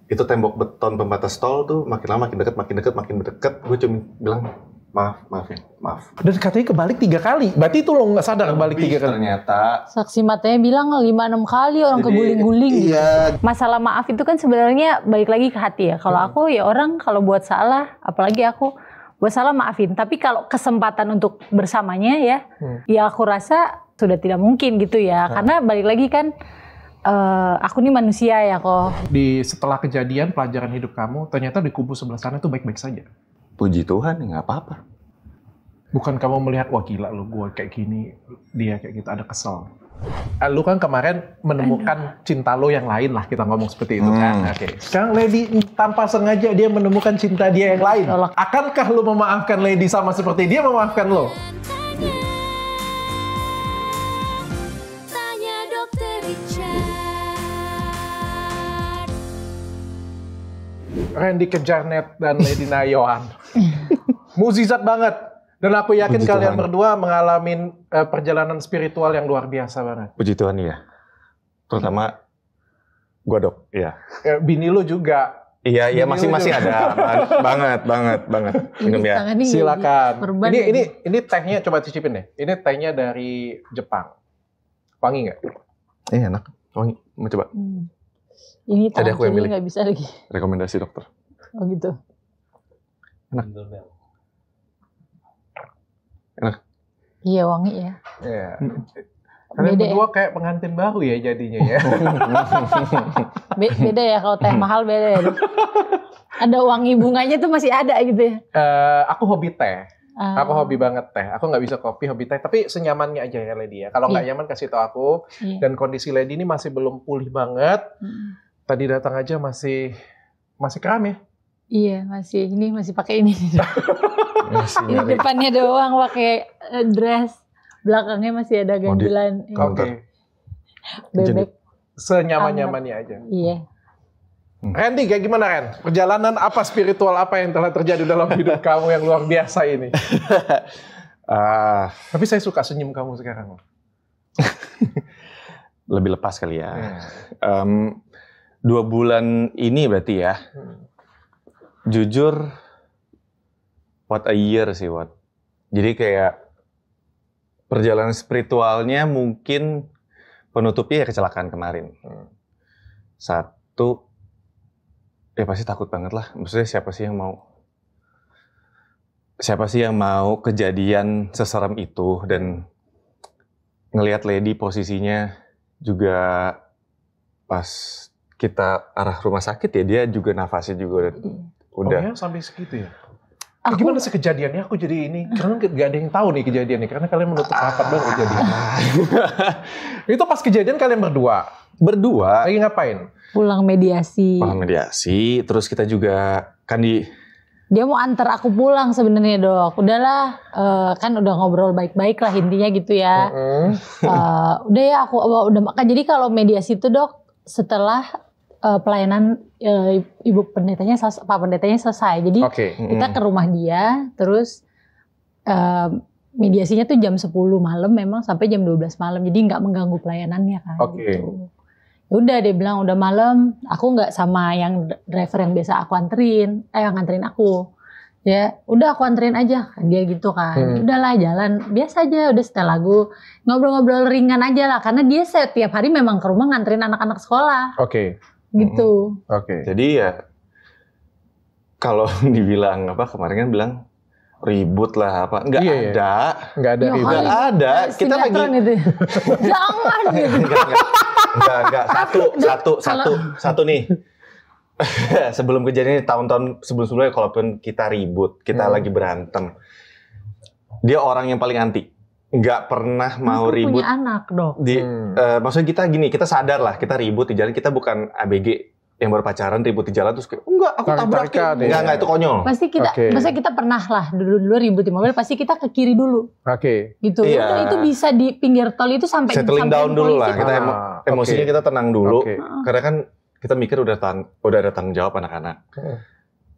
itu tembok beton pembatas tol tuh makin lama makin dekat. Gue cuma bilang maaf. Dan katanya kebalik 3 kali. Berarti itu lo nggak sadar kebalik 3 kali. Ternyata. Saksi matanya bilang 5-6 kali orang keguling-guling. Iya. Masalah maaf itu kan sebenarnya balik lagi ke hati ya. Kalau aku ya orang kalau buat salah, apalagi aku buat salah maafin. Tapi kalau kesempatan untuk bersamanya ya, ya aku rasa sudah tidak mungkin gitu ya. Karena balik lagi kan aku nih manusia ya kok. Setelah kejadian pelajaran hidup kamu, ternyata di kubu sebelah sana itu baik-baik saja. Puji Tuhan, nggak apa-apa. Bukan kamu melihat, wah gila lu, gue kayak gini, dia kayak gitu, ada kesel. Lu kan kemarin menemukan cinta lo yang lain lah, kita ngomong seperti itu kan. Oke. Sekarang Lady tanpa sengaja dia menemukan cinta dia yang lain. Akankah lu memaafkan Lady sama seperti dia memaafkan lo? Tanya Dokter Richard. Randy Kejarnet dan Lady Nayoan. Mukjizat banget. Dan aku yakin Puji kalian Tuhan. berdua mengalami perjalanan spiritual yang luar biasa banget. Puji Tuhan ya. Terutama gue Dok, iya. Bini lu juga. Iya masih ada. banget. Minum ya. Silakan. Ini tehnya coba cicipin deh. Ini tehnya dari Jepang. Wangi nggak? Enak. Wangi. Mau coba? Ini Tadi aku yang tangan milih. nggak bisa lagi. Rekomendasi dokter. Oh gitu. Enak. Iya wangi ya. Iya. Kalian Beda berdua kayak pengantin baru ya jadinya ya. Beda ya kalau teh mahal beda ya. Ada wangi bunganya tuh masih ada gitu ya. Aku hobi teh. Aku hobi banget teh. Aku nggak bisa kopi, hobi teh. Tapi senyamannya aja ya Lady ya. Kalau nggak nyaman kasih tau aku. Iya. Dan kondisi Lady ini masih belum pulih banget. Tadi datang aja masih kram ya. Iya masih pakai ini. Ini depannya doang pakai dress, belakangnya masih ada ganjilan Oke. bebek. Senyaman-nyamannya aja. Iya. Randy, kayak gimana Ren? Perjalanan apa spiritual apa yang telah terjadi dalam hidup kamu yang luar biasa ini? Tapi saya suka senyum kamu sekarang. Lebih lepas kali ya. 2 bulan ini berarti ya. Jujur, what a year sih, what. Jadi kayak perjalanan spiritualnya mungkin penutupnya ya kecelakaan kemarin. Satu, ya pasti takut banget lah. Maksudnya siapa sih yang mau kejadian seserem itu, dan ngelihat Lady posisinya juga pas kita arah rumah sakit ya, dia juga nafasnya juga udah. Oh ya, sampai segitu ya? Gimana sih kejadiannya? Aku jadi ini, karena gak ada yang tahu nih kejadiannya, karena kalian menutup rapat dong kejadiannya. Itu pas kejadian kalian berdua lagi ngapain? Pulang mediasi. Terus kita juga kan Dia mau antar aku pulang sebenarnya Dok. Udahlah, kan udah ngobrol baik-baik lah intinya gitu ya. Udah ya aku udah makan. Jadi kalau mediasi itu Dok, setelah pelayanan Ibu pendetanya, Pak pendetanya selesai. Jadi kita ke rumah dia, terus mediasinya tuh jam 10 malam memang sampai jam 12 malam. Jadi nggak mengganggu pelayanannya kan. Gitu. Udah dia bilang udah malam, aku nggak sama yang driver yang biasa aku anterin, yang nganterin aku. Ya, udah aku anterin aja, dia gitu kan. Udahlah jalan biasa aja, udah setel lagu, ngobrol-ngobrol ringan aja lah, karena dia setiap hari memang ke rumah nganterin anak-anak sekolah. Gitu. Jadi ya kalau dibilang apa kemarin kan bilang ribut lah apa, nggak ada ribut, nggak ada. Kita lagi itu. Jangan gitu. Enggak, satu nih. Sebelum kejadian ini, tahun-tahun sebelum-sebelumnya kalaupun kita ribut, kita lagi berantem, dia orang yang paling anti. Nggak pernah mau ribut. Punya anak dong. Maksudnya kita gini, kita sadar lah kita ribut di jalan, kita bukan ABG yang baru pacaran ribut di jalan terus kayak enggak aku tabrakin. Enggak itu konyol. Pasti kita pernah lah dulu ribut di mobil, pasti kita ke kiri dulu. Gitu. Iya. Itu bisa di pinggir tol itu sampai settling down dulu lah. Kita emosinya kita tenang dulu. Karena kan kita mikir udah ada tanggung jawab anak-anak.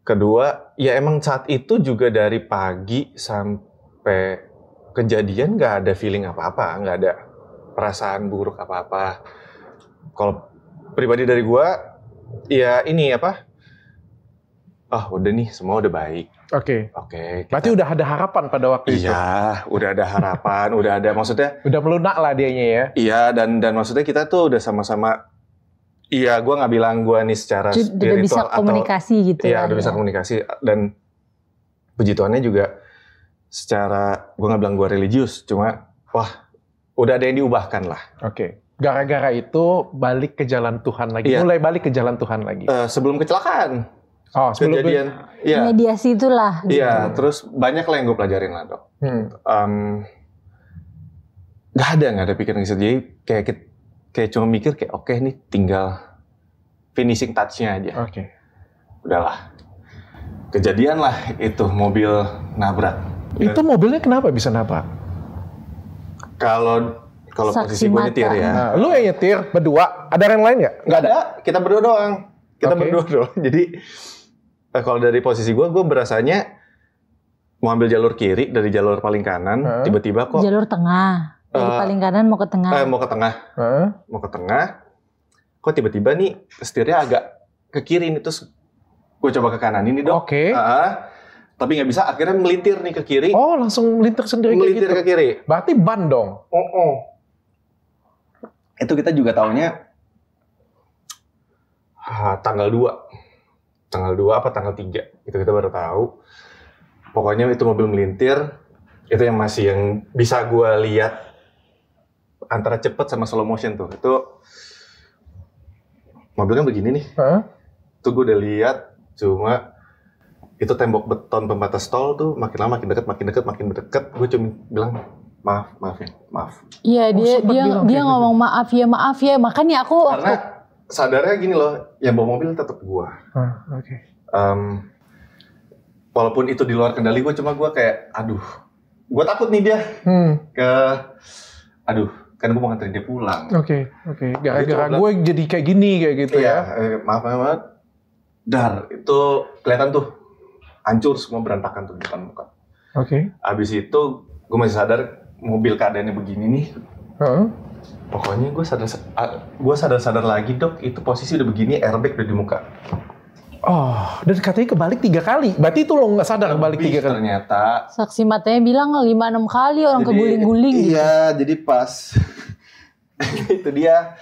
Kedua, ya emang saat itu juga dari pagi sampai kejadian nggak ada feeling apa-apa, nggak ada perasaan buruk apa-apa. Kalau pribadi dari gua, ya ini apa? Udah nih, semua udah baik. Oke. Berarti Kita... udah ada harapan pada waktu itu. Iya, udah ada harapan, udah ada maksudnya. Udah melunak lah dianya ya. Iya, dan maksudnya kita tuh udah sama-sama. Iya, gue nggak bilang gue nih secara spiritual udah bisa komunikasi atau, gitu. Iya, udah bisa komunikasi dan puji Tuhannya juga secara gue nggak bilang gue religius, cuma udah ada yang diubahkan lah. Oke. Gara-gara itu balik ke jalan Tuhan lagi. Iya. Mulai balik ke jalan Tuhan lagi. Sebelum kecelakaan. Sebelum kejadian. Iya. Mediasi itulah. Iya, terus banyak lah yang gue pelajarin lah dok. Gak ada pikiran gitu. Jadi kayak cuma mikir kayak oke, nih tinggal finishing touch-nya aja. Oke. Udahlah. Kejadian lah itu mobil nabrak. Itu mobilnya kenapa bisa nabrak? Kalau posisi gue nyetir ya. Nah, lu yang nyetir berdua, ada yang lain nggak? Nggak ada. Kita berdua doang. Berdua doang. Jadi kalau dari posisi gue berasanya mau ambil jalur kiri dari jalur paling kanan, tiba-tiba kok jalur tengah. Dari paling kanan mau ke tengah. Mau ke tengah. Kok tiba-tiba nih setirnya agak ke kiri nih, terus gue coba ke kanan ini dok. Oke. Tapi nggak bisa, akhirnya melintir nih ke kiri. Oh, langsung melintir sendiri kayak gitu. Ke kiri. Berarti ban dong. Itu kita juga taunya tanggal 2. Tanggal 2 apa tanggal 3. Itu kita baru tahu. Pokoknya itu mobil melintir. Itu yang masih yang bisa gue lihat antara cepet sama slow motion tuh. Itu mobilnya begini nih. Itu gue udah lihat, cuma itu tembok beton pembatas tol tuh makin lama makin dekat. Gue cuma bilang maaf. Iya, dia ngomong gitu. maaf ya. Makanya aku karena sadarnya gini loh, yang bawa mobil tetap gue. Walaupun itu di luar kendali gue, cuma gue kayak gue takut nih dia kan gue mau nganterin dia pulang. Oke. Gara-gara gue jadi kayak gini kayak gitu ya. Maaf. Dar, itu kelihatan tuh hancur semua, berantakan tuh depan muka. Abis itu gue masih sadar mobil keadaannya begini nih. Pokoknya gue sadar lagi dok, itu posisi udah begini, airbag udah di muka. Dan katanya kebalik 3 kali. Berarti itu lo nggak sadar kebalik 3 kali. Ternyata. Saksi matanya bilang 5-6 kali orang keguling-guling. Iya, jadi pas itu dia.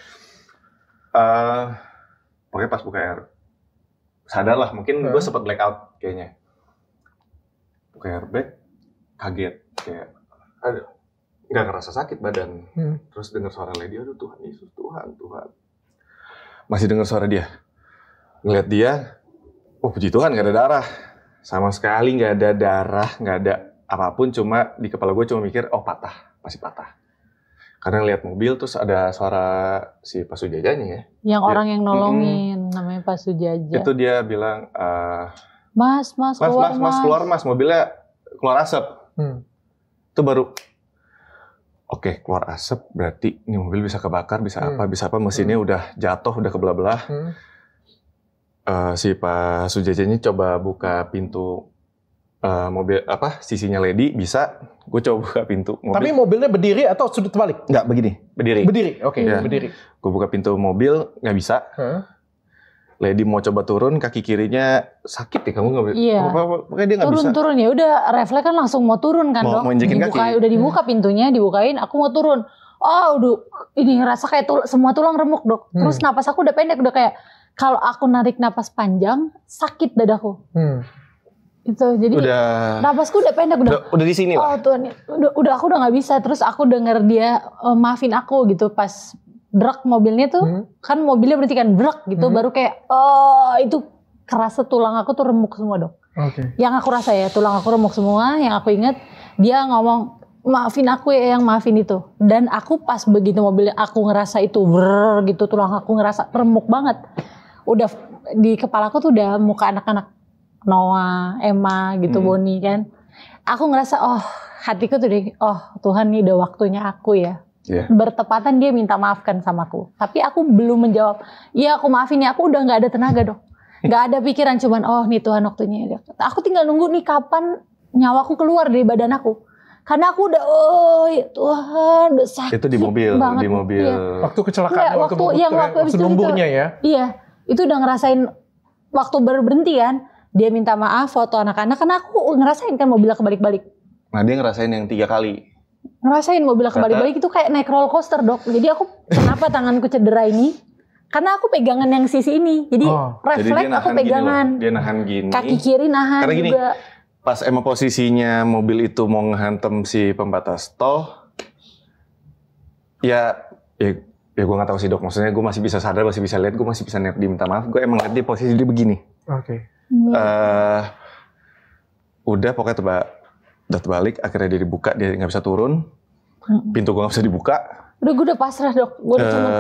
Pokoknya pas buka airbag, sadar lah. Mungkin gue sempat blackout kayaknya. Buka airbag, kaget kayak, nggak ngerasa sakit badan. Terus dengar suara lady, aduh Tuhan Yesus, Tuhan. Masih dengar suara dia. Ngeliat dia, puji Tuhan nggak ada darah. Sama sekali nggak ada darah, nggak ada apapun. Cuma di kepala gue cuma mikir, patah, masih patah. Karena lihat mobil, terus ada suara si Pak Sujajanya ya. Yang orang yang nolongin, namanya Pak Sujaja. Itu dia bilang, Mas, keluar mas, mobilnya keluar asap. Itu baru, oke, keluar asap, berarti ini mobil bisa kebakar, bisa apa, mesinnya udah jatuh, udah kebelah-belah. Si Pak Sujajanya coba buka pintu mobil sisinya lady, bisa. Gue coba buka pintu mobil. Tapi mobilnya berdiri atau sudut balik? Nggak, begini, berdiri. Oke, berdiri. Gue buka pintu mobil, nggak bisa. Lady mau coba turun, kaki kirinya sakit ya, kamu nggak bisa. Iya. Pokoknya dia nggak bisa. Turun ya udah, refleks kan langsung mau turun kan dong. Mau injekin kaki. Udah dibuka pintunya, dibukain, aku mau turun. Ini ngerasa kayak semua tulang remuk dok. Terus napas aku udah pendek, udah kayak kalau aku narik napas panjang sakit dadaku. Itu jadi napasku udah pendek, udah di sini lah. Tuhan, udah aku udah nggak bisa. Terus aku denger dia maafin aku gitu pas drak mobilnya tuh, kan mobilnya berhenti kan drak gitu, baru kayak itu kerasa tulang aku tuh remuk semua dok. Yang aku rasa ya tulang aku remuk semua. Yang aku inget dia ngomong maafin aku ya, yang maafin itu. Dan aku pas begitu mobilnya aku ngerasa itu gitu, tulang aku ngerasa remuk banget. Udah di kepalaku tuh udah muka anak-anak Noah, Emma gitu, Boni kan. Aku ngerasa hatiku tuh Tuhan nih udah waktunya aku ya. Bertepatan dia minta maafkan sama aku. Tapi aku belum menjawab, iya aku maafin ya, aku udah gak ada tenaga dok. Gak ada pikiran, cuman nih Tuhan waktunya. Aku tinggal nunggu nih kapan nyawaku keluar dari badan aku. Karena aku udah, ya Tuhan, udah sakit. Itu di mobil, banget. Di mobil. Waktu kecelakaan, waktu lumpuhnya ya? Iya. itu udah ngerasain waktu baru berhenti kan. Dia minta maaf foto anak-anak, karena aku ngerasain kan mobilnya kebalik-balik. Nah dia ngerasain yang 3 kali. Ngerasain mobilnya kebalik-balik itu kayak naik roller coaster dok. Jadi aku kenapa tanganku cedera ini? Karena aku pegangan yang sisi ini. Jadi refleks aku pegangan. Dia nahan gini. Kaki kiri nahan karena gini, juga. Pas emang posisinya mobil itu mau ngehantem si pembatas tol, ya gue nggak tahu sih dok. Maksudnya gue masih bisa sadar, masih bisa lihat, gue masih bisa diminta maaf. Gue emang lihat di posisi dia begini. Oke. Udah pokoknya udah terbalik. Akhirnya dia dibuka, dia nggak bisa turun. Pintu gue nggak bisa dibuka. Udah gue udah pasrah dok. Gue udah cuma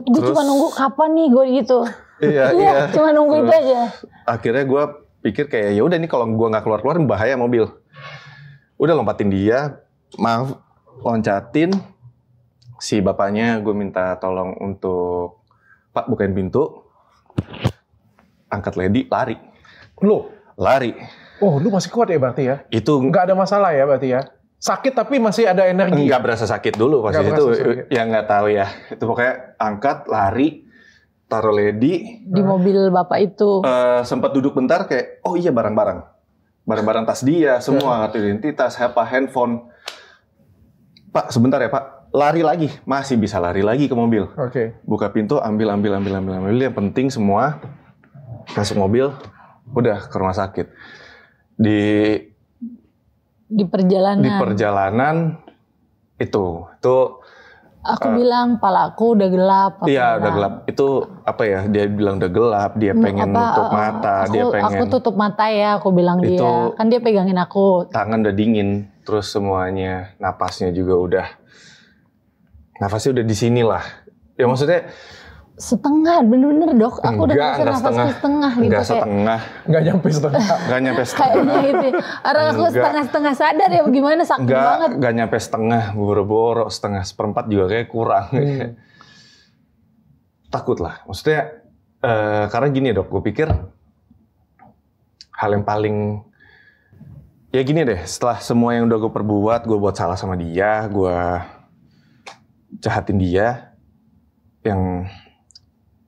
gue cuma nunggu kapan nih gue gitu. Iya. Cuma nunggu itu aja. Akhirnya gue pikir kayak ya udah nih kalau gue nggak keluar bahaya mobil. Udah lompatin dia, loncatin. Si bapaknya gue minta tolong untuk Pak bukain pintu. Angkat ledi, lari. Lu? Lari. Oh lu masih kuat ya berarti ya? Itu nggak ada masalah ya berarti ya? Sakit tapi masih ada energi? Nggak berasa sakit dulu pas itu. Ya nggak tahu ya. Itu pokoknya angkat, lari, taruh ledi. Di mobil bapak itu. Sempat duduk bentar kayak, oh iya barang-barang tas dia, semua kartu identitas, handphone. Pak sebentar ya Pak. Lari lagi, masih bisa lari lagi ke mobil. Oke. Buka pintu, ambil. Yang penting semua masuk mobil, udah ke rumah sakit. Di perjalanan. Di perjalanan itu. Aku bilang palaku udah gelap. Iya udah gelap. Itu apa ya? Dia bilang udah gelap. Dia pengen nutup mata. Aku tutup mata ya. Aku bilang itu, dia. Kan dia pegangin aku. Tangan udah dingin. Terus semuanya, napasnya juga udah. Nafasnya udah di sini lah. Ya maksudnya setengah, bener-bener dok. Aku udah nafasnya setengah gitu. Nggak nyampe setengah. Nggak nyampe setengah. Kayaknya gitu. Orang aku setengah sadar ya bagaimana, sakit banget. Nggak nyampe setengah, boro-boro setengah, seperempat juga kayak kurang. Takut lah. Maksudnya, karena gini dok, gue pikir hal yang paling, ya gini deh, setelah semua yang udah gue perbuat, gue buat salah sama dia, gue jahatin dia, yang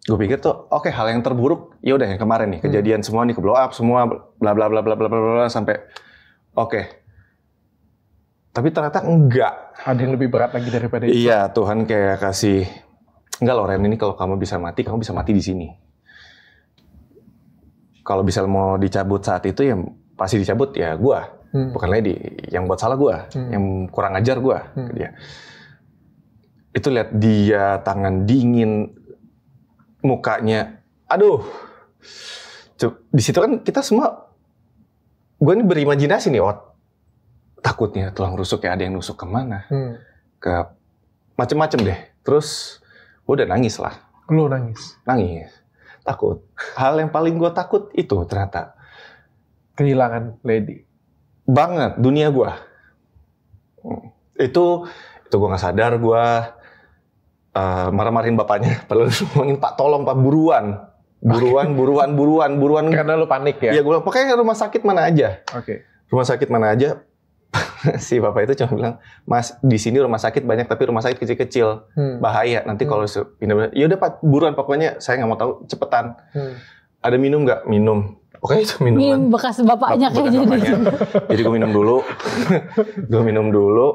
gue pikir tuh oke, hal yang terburuk ya udah yang kemarin nih kejadian semua nih, ke blow up semua bla bla bla bla bla bla sampai oke. Tapi ternyata enggak, ada yang lebih berat lagi daripada itu. Iya, Tuhan kayak kasih enggak loh Ren, ini kalau kamu bisa mati di sini. Kalau bisa mau dicabut saat itu ya pasti dicabut ya gua, bukan Lady. Yang buat salah gua, yang kurang ajar gua ke dia. Itu lihat dia tangan dingin, mukanya, aduh. Di situ kan kita semua, gue ini berimajinasi nih, takutnya tulang rusuk ya, ada yang nusuk kemana, ke macem-macem deh. Terus gue udah nangis lah. Lu nangis? Nangis, takut. Hal yang paling gue takut itu ternyata kehilangan Lady. Banget, dunia gue. Itu gue nggak sadar, gue marah-marahin bapaknya. Padahal ngomongin, Pak tolong Pak, buruan. Karena lu panik ya? Iya, gue bilang, pokoknya rumah sakit mana aja. Oke. Rumah sakit mana aja. Si bapak itu cuma bilang, Mas, di sini rumah sakit banyak, tapi rumah sakit kecil-kecil. Bahaya, nanti kalau pindah. Ya udah Pak, buruan, pokoknya saya nggak mau tahu, cepetan. Ada minum nggak? Minum. Oke, itu minuman. Bekas bapaknya kayak jadi. Jadi gue minum dulu.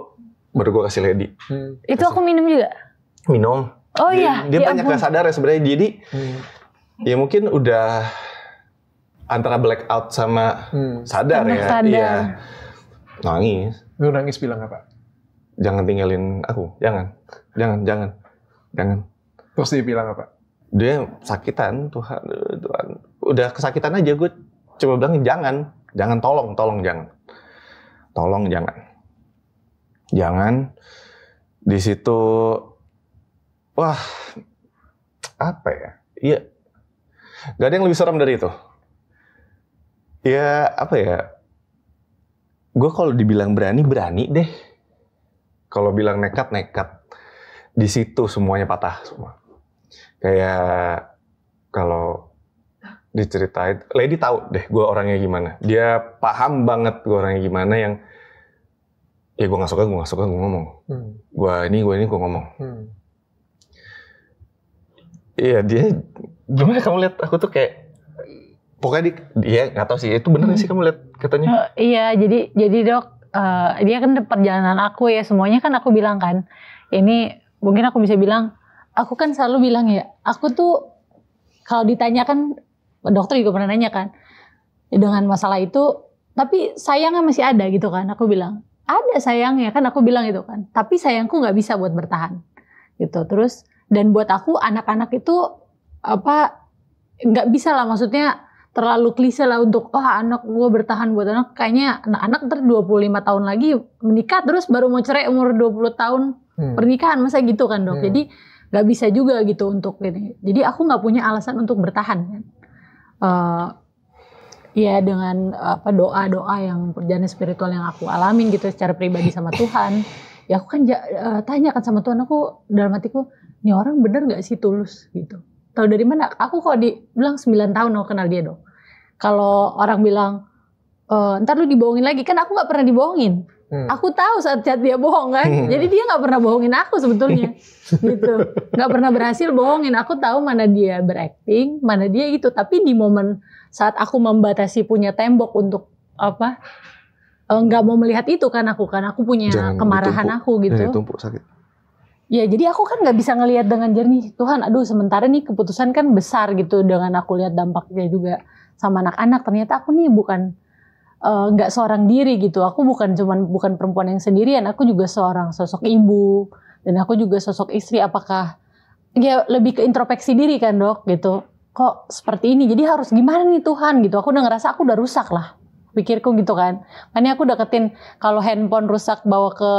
Baru gue kasih Lady. Itu aku minum juga? Minum. Oh iya. Dia banyak gak sadar ya sebenarnya. Jadi ya mungkin udah antara blackout sama sadar ya. Sadar. Iya. Nangis. Lu nangis bilang apa? Jangan tinggalin aku. Jangan. Terus dia bilang apa? Dia sakitan, Tuhan. Udah kesakitan aja, gue coba bilang jangan, tolong jangan. Tolong jangan. Di situ, wah, apa ya? Iya, gak ada yang lebih seram dari itu. Ya, apa ya? Gue kalau dibilang berani deh. Kalau bilang nekat. Di situ semuanya patah semua. Kayak kalau diceritain, Lady tahu deh gue orangnya gimana. Dia paham banget gue orangnya gimana, yang ya gue nggak suka gue ngomong. Gue ini gue ngomong. Iya, dia gimana kamu lihat aku tuh kayak pokoknya dia nggak tahu sih itu bener sih kamu lihat katanya. Iya, jadi Dok, dia kan perjalanan aku ya, semuanya kan aku bilang kan. Ini mungkin aku bisa bilang, aku kan selalu bilang ya, aku tuh kalau ditanya kan, dokter juga pernah nanya kan, dengan masalah itu, tapi sayangnya masih ada gitu kan. Aku bilang, ada sayangnya kan, aku bilang itu kan. Tapi sayangku nggak bisa buat bertahan gitu. Terus dan buat aku anak-anak itu nggak bisa lah, maksudnya terlalu klise lah untuk anak gue bertahan buat anak. Kayaknya anak-anak ntar 25 tahun lagi menikah terus baru mau cerai umur 20 tahun pernikahan, masa gitu kan Dok. Jadi gak bisa juga gitu untuk ini. Jadi aku gak punya alasan untuk bertahan. Ya dengan doa-doa yang perjalanan spiritual yang aku alamin gitu secara pribadi sama Tuhan. Ya aku kan tanya kan sama Tuhan, aku dalam hatiku, ini orang bener gak sih tulus gitu. Tahu dari mana? Aku kok dibilang 9 tahun aku kenal dia Dok. Kalau orang bilang, ntar lu dibohongin lagi, kan aku gak pernah dibohongin. Aku tahu saat dia bohong kan. Jadi dia gak pernah bohongin aku sebetulnya. Gitu. Gak pernah berhasil bohongin. Aku tahu mana dia berakting, mana dia itu. Tapi di momen saat aku membatasi punya tembok untuk gak mau melihat itu kan aku punya kemarahan aku gitu. Jangan ditumpuk, sakit. Ya jadi aku kan gak bisa ngelihat dengan jernih. Tuhan aduh sementara nih keputusan kan besar gitu. Dengan aku lihat dampaknya juga sama anak-anak. Ternyata aku nih bukan gak seorang diri gitu. Aku bukan perempuan yang sendirian. Aku juga seorang sosok ibu. Dan aku juga sosok istri. Apakah ya lebih ke introspeksi diri kan Dok gitu. Kok seperti ini. Jadi harus gimana nih Tuhan gitu. Aku udah ngerasa aku udah rusak lah. Pikirku gitu kan. Makanya aku deketin kalau handphone rusak bawa ke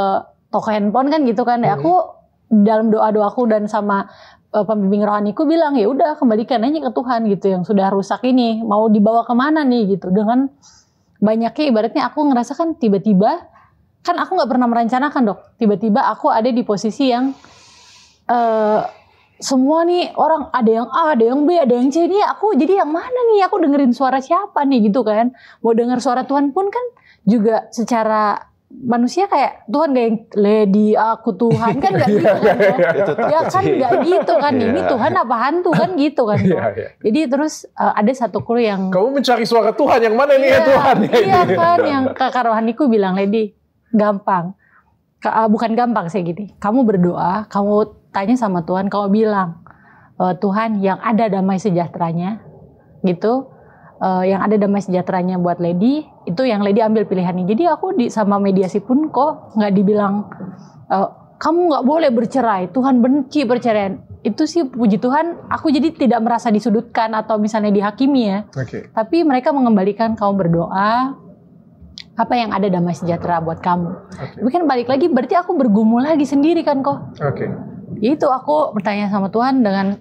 toko handphone kan gitu kan. Ya aku dalam doa-doaku dan sama pembimbing rohaniku bilang ya udah kembalikan aja ke Tuhan gitu, yang sudah rusak ini mau dibawa kemana nih gitu. Dengan banyaknya ibaratnya aku ngerasa kan tiba-tiba kan aku nggak pernah merencanakan Dok, tiba-tiba aku ada di posisi yang semua nih orang ada yang A, ada yang B, ada yang C, nih aku jadi yang mana nih, aku dengerin suara siapa nih gitu kan. Mau denger suara Tuhan pun kan juga secara manusia kayak Tuhan kayak Lady aku Tuhan kan gak gitu kan ya kan gak gitu kan ini Tuhan apa hantu kan gitu kan jadi terus ada satu kru yang kamu mencari suara Tuhan yang mana nih ya Tuhan iya kan yang kakak rohaniku bilang Lady gampang bukan gampang sih gini, kamu berdoa kamu tanya sama Tuhan, kamu bilang Tuhan yang ada damai sejahteranya gitu, yang ada damai sejahteranya buat Lady, itu yang Lady ambil pilihannya. Jadi aku sama mediasi pun kok nggak dibilang kamu nggak boleh bercerai, Tuhan benci perceraian. Itu sih puji Tuhan, aku jadi tidak merasa disudutkan atau misalnya dihakimi ya. Tapi mereka mengembalikan kamu berdoa, apa yang ada damai sejahtera buat kamu. Tapi kan balik lagi, berarti aku bergumul lagi sendiri kan kok. Itu aku bertanya sama Tuhan dengan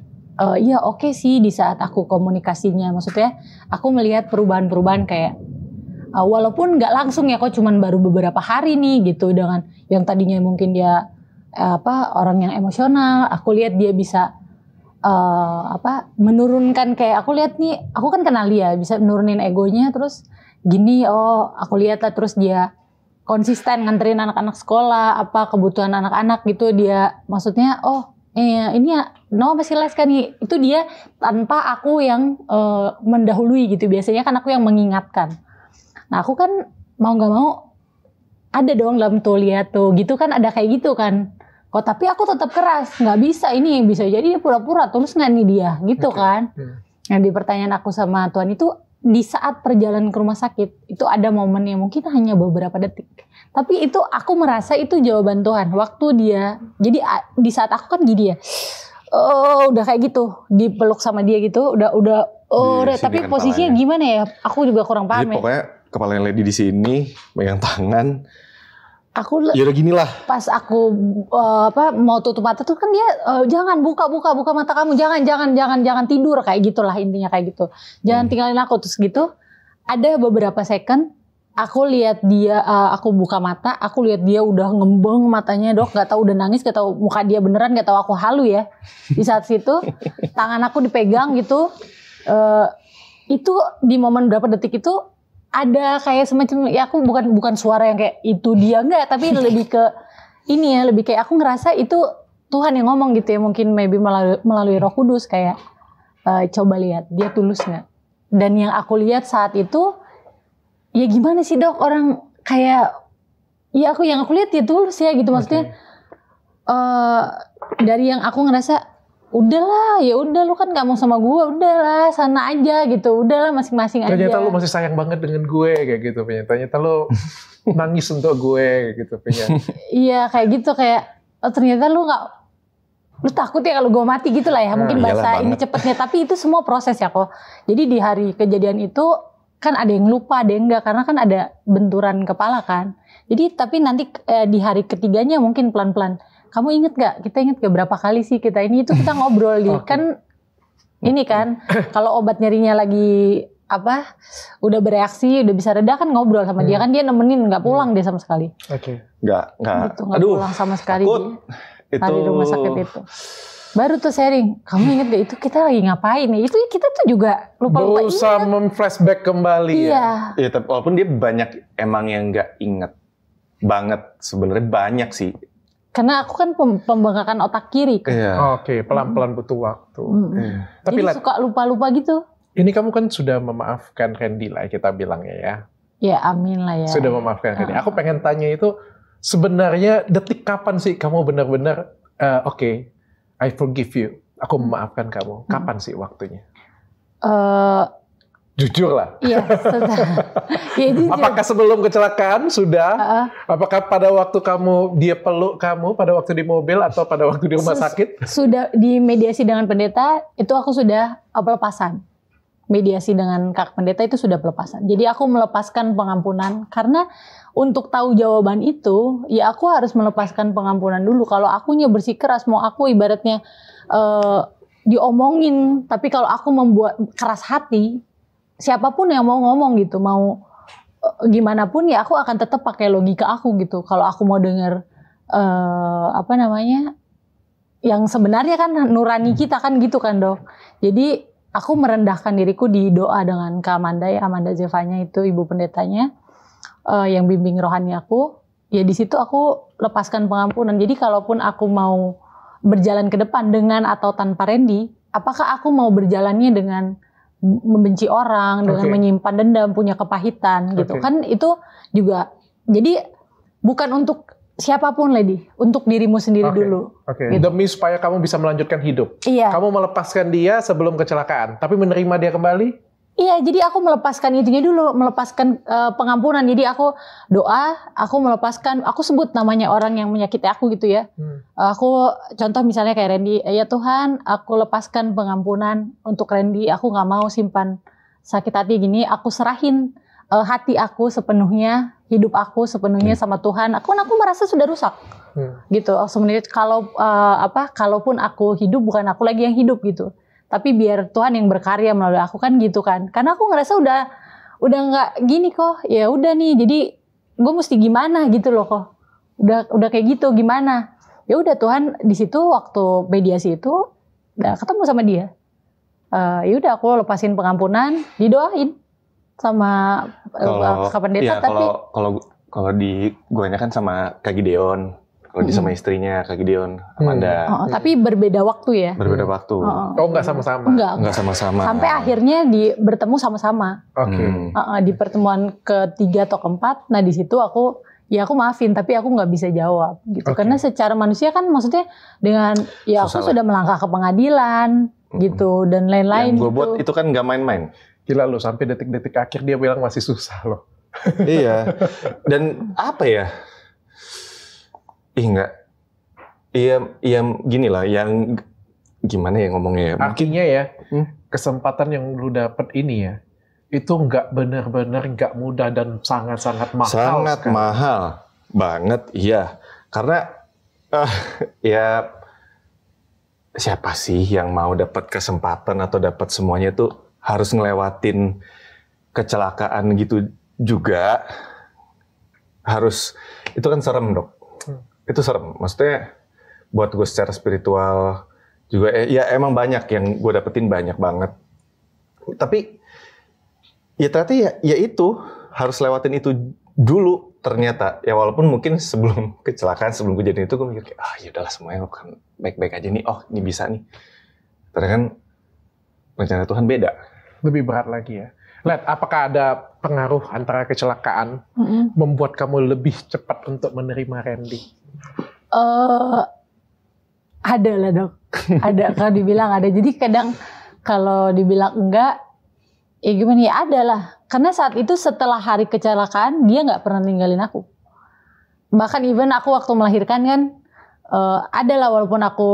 iya oke sih di saat aku komunikasinya, maksudnya aku melihat perubahan-perubahan kayak walaupun nggak langsung ya, kok cuman baru beberapa hari nih gitu, dengan yang tadinya mungkin dia orang yang emosional, aku lihat dia bisa menurunkan, kayak aku lihat nih, aku kan kenal dia bisa menurunin egonya, terus gini aku lihat lah, terus dia konsisten nganterin anak-anak sekolah, kebutuhan anak-anak gitu, dia maksudnya ini ya masih les kan nih, itu dia tanpa aku yang mendahului gitu. Biasanya kan aku yang mengingatkan. Nah aku kan mau nggak mau ada dong dalam tuh lihat tuh gitu kan, ada kayak gitu kan. Kok tapi aku tetap keras, nggak bisa, ini bisa jadi dia pura-pura tulus nggak nih dia gitu kan. Nah di pertanyaan aku sama Tuhan itu, di saat perjalanan ke rumah sakit itu ada momen yang mungkin hanya beberapa detik. Tapi itu aku merasa itu jawaban Tuhan. Waktu dia, jadi di saat aku kan gini ya, udah kayak gitu, dipeluk sama dia gitu, udah tapi posisinya gimana ya? Aku juga kurang paham. Jadi pokoknya kepalanya Lady di sini, megang tangan. Aku ya udah gini lah. Pas aku mau tutup mata tuh kan dia jangan buka mata kamu, jangan tidur, kayak gitulah intinya kayak gitu. Jangan tinggalin aku, terus gitu. Ada beberapa second aku lihat dia, aku buka mata, aku lihat dia udah ngembeng matanya Dok, nggak tahu udah nangis, nggak tahu muka dia beneran, nggak tahu aku halu ya. Di saat situ tangan aku dipegang gitu, itu di momen berapa detik itu ada kayak semacam, ya aku bukan suara yang kayak itu dia, enggak, tapi lebih ke ini ya, lebih kayak aku ngerasa itu Tuhan yang ngomong gitu ya, mungkin maybe melalui Roh Kudus kayak coba lihat dia tulus nggak. Dan yang aku lihat saat itu, ya gimana sih Dok, orang kayak ya yang aku lihat dia tulus ya gitu, maksudnya dari yang aku ngerasa udahlah, ya udah lu kan gak mau sama gue, udahlah sana aja gitu, udahlah masing-masing aja. Ternyata lu masih sayang banget dengan gue kayak gitu, ternyata lu nangis untuk gue gitu, Iya kayak gitu, kayak ternyata lu takut ya kalau gue mati gitu lah ya, mungkin bahasa ini cepetnya, tapi itu semua proses ya kok. Jadi di hari kejadian itu kan ada yang lupa, ada yang enggak, karena kan ada benturan kepala kan. Jadi tapi nanti di hari ketiganya mungkin pelan-pelan. Kamu inget gak? Kita inget gak berapa kali sih kita ini itu kita ngobrol di kan ini kan kalau obat nyerinya lagi udah bereaksi, udah bisa reda kan ngobrol sama dia kan, dia nemenin, nggak pulang dia sama sekali. Nggak gitu, nggak pulang sama sekali dia di rumah sakit itu. Baru tuh sharing, kamu inget gak itu kita lagi ngapain nih? Itu kita tuh juga lupa-lupa ingat. Berusaha memflashback kembali ya. Iya, tapi walaupun dia banyak emang yang nggak inget banget, sebenarnya banyak sih. Karena aku kan pembengkakan otak kiri kan. Iya. Oke, pelan-pelan butuh waktu. Tapi jadi suka lupa-lupa gitu. Ini kamu kan sudah memaafkan Randy lah kita bilangnya ya. Ya amin lah ya. Sudah memaafkan Randy. Aku pengen tanya itu sebenarnya detik kapan sih kamu benar-benar oke, I forgive you. Aku memaafkan kamu. Kapan sih waktunya? Jujur lah. Iya, ya, jujur. Apakah sebelum kecelakaan sudah? Apakah pada waktu dia peluk kamu pada waktu di mobil atau pada waktu di rumah sakit? Sudah di mediasi dengan pendeta itu aku sudah pelepasan. Mediasi dengan Kak Pendeta itu sudah pelepasan. Jadi aku melepaskan pengampunan karena untuk tahu jawaban itu ya aku harus melepaskan pengampunan dulu. Kalau akunya bersikeras, mau aku ibaratnya diomongin, tapi kalau aku membuat keras hati, siapapun yang mau ngomong gitu, mau gimana pun ya aku akan tetap pakai logika aku gitu. Kalau aku mau dengar yang sebenarnya kan nurani kita kan gitu kan Dok. Jadi aku merendahkan diriku di doa dengan Kak Amanda ya, Amanda Zevanya itu ibu pendetanya yang bimbing rohani aku. Ya di situ aku lepaskan pengampunan. Jadi kalaupun aku mau berjalan ke depan dengan atau tanpa Randy, apakah aku mau berjalannya dengan membenci orang, dengan menyimpan dendam, punya kepahitan gitu. Kan itu juga jadi bukan untuk siapapun Lady, untuk dirimu sendiri dulu. Gitu. Demi supaya kamu bisa melanjutkan hidup. Iya. Kamu melepaskan dia sebelum kecelakaan, tapi menerima dia kembali? Iya, jadi aku melepaskan itunya dulu, melepaskan pengampunan. Jadi aku doa, aku melepaskan, aku sebut namanya orang yang menyakiti aku gitu ya. Aku contoh misalnya kayak Randy, ya Tuhan, aku lepaskan pengampunan untuk Randy. Aku nggak mau simpan sakit hati gini. Aku serahin hati aku sepenuhnya, hidup aku sepenuhnya sama Tuhan. Aku merasa sudah rusak, gitu. Sebenarnya kalaupun aku hidup bukan aku lagi yang hidup gitu. Tapi biar Tuhan yang berkarya melalui aku kan gitu kan. Karena aku ngerasa udah nggak gini kok. Ya udah nih, jadi gue mesti gimana gitu loh kok. Udah kayak gitu gimana? Ya udah Tuhan di situ waktu mediasi itu udah ketemu sama dia. Ya udah aku lepasin pengampunan, didoain sama Kak Pendeta. Iya, tapi kalau di guanya kan sama Kak Gideon. Kalau sama istrinya Kak Gideon, Amanda. Tapi berbeda waktu ya? Berbeda waktu. Nggak sama-sama? Enggak sama-sama. Sampai akhirnya bertemu sama-sama. Di pertemuan ketiga atau keempat, nah di situ aku maafin, tapi aku nggak bisa jawab gitu. Karena secara manusia kan maksudnya dengan aku sudah melangkah ke pengadilan gitu dan lain-lain. Yang gue buat itu kan nggak main-main. Gila loh, sampai detik-detik akhir dia bilang masih susah loh. Iya. Dan apa ya? Iya gini lah, yang gimana ya ngomongnya ya. Artinya ya, kesempatan yang lu dapet ini ya, itu nggak benar-benar nggak mudah dan sangat-sangat mahal. Sangat mahal banget, iya. Karena ya siapa sih yang mau dapat kesempatan atau dapat semuanya tuh harus ngelewatin kecelakaan gitu juga. Itu kan serem Dok. Itu serem, maksudnya buat gue secara spiritual juga ya emang banyak yang gue dapetin, banyak banget. Tapi ya ternyata ya itu harus lewatin itu dulu, ternyata ya walaupun mungkin sebelum kecelakaan, sebelum kejadian itu gue mikir kayak ya udahlah semuanya kan baik-baik aja nih. Oh ini bisa nih. Ternyata kan rencana Tuhan beda. Lebih berat lagi ya. Let, apakah ada pengaruh antara kecelakaan membuat kamu lebih cepat untuk menerima Randy? Ada lah dok. Ada, kalau dibilang ada. Jadi kadang kalau dibilang enggak, ya gimana ya, ada lah. Karena saat itu setelah hari kecelakaan, dia nggak pernah ninggalin aku. Bahkan even aku waktu melahirkan kan, ada lah walaupun aku,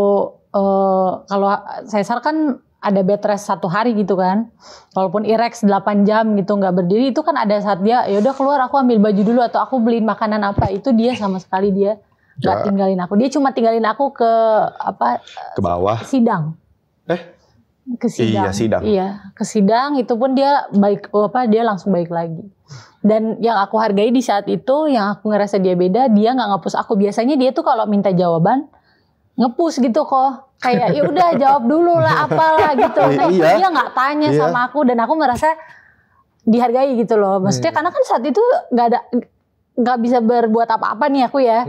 kalau sesar kan ada bed rest 1 hari gitu kan. Walaupun IREX 8 jam gitu nggak berdiri, itu kan ada saat dia, ya udah keluar aku ambil baju dulu atau aku beliin makanan apa. Itu dia sama sekali dia nggak tinggalin aku. Dia cuma tinggalin aku ke ke bawah. Sidang. Ke sidang. Iya, sidang. Iya, ke sidang itu pun dia dia langsung baik lagi. Dan yang aku hargai di saat itu, yang aku ngerasa dia beda, dia nggak nge-push aku. Biasanya dia tuh kalau minta jawaban nge-push gitu kok. Kayak ya udah jawab dulu lah apalah gitu. Dia nggak tanya sama aku dan aku merasa dihargai gitu loh. Maksudnya karena kan saat itu nggak bisa berbuat apa-apa nih aku ya.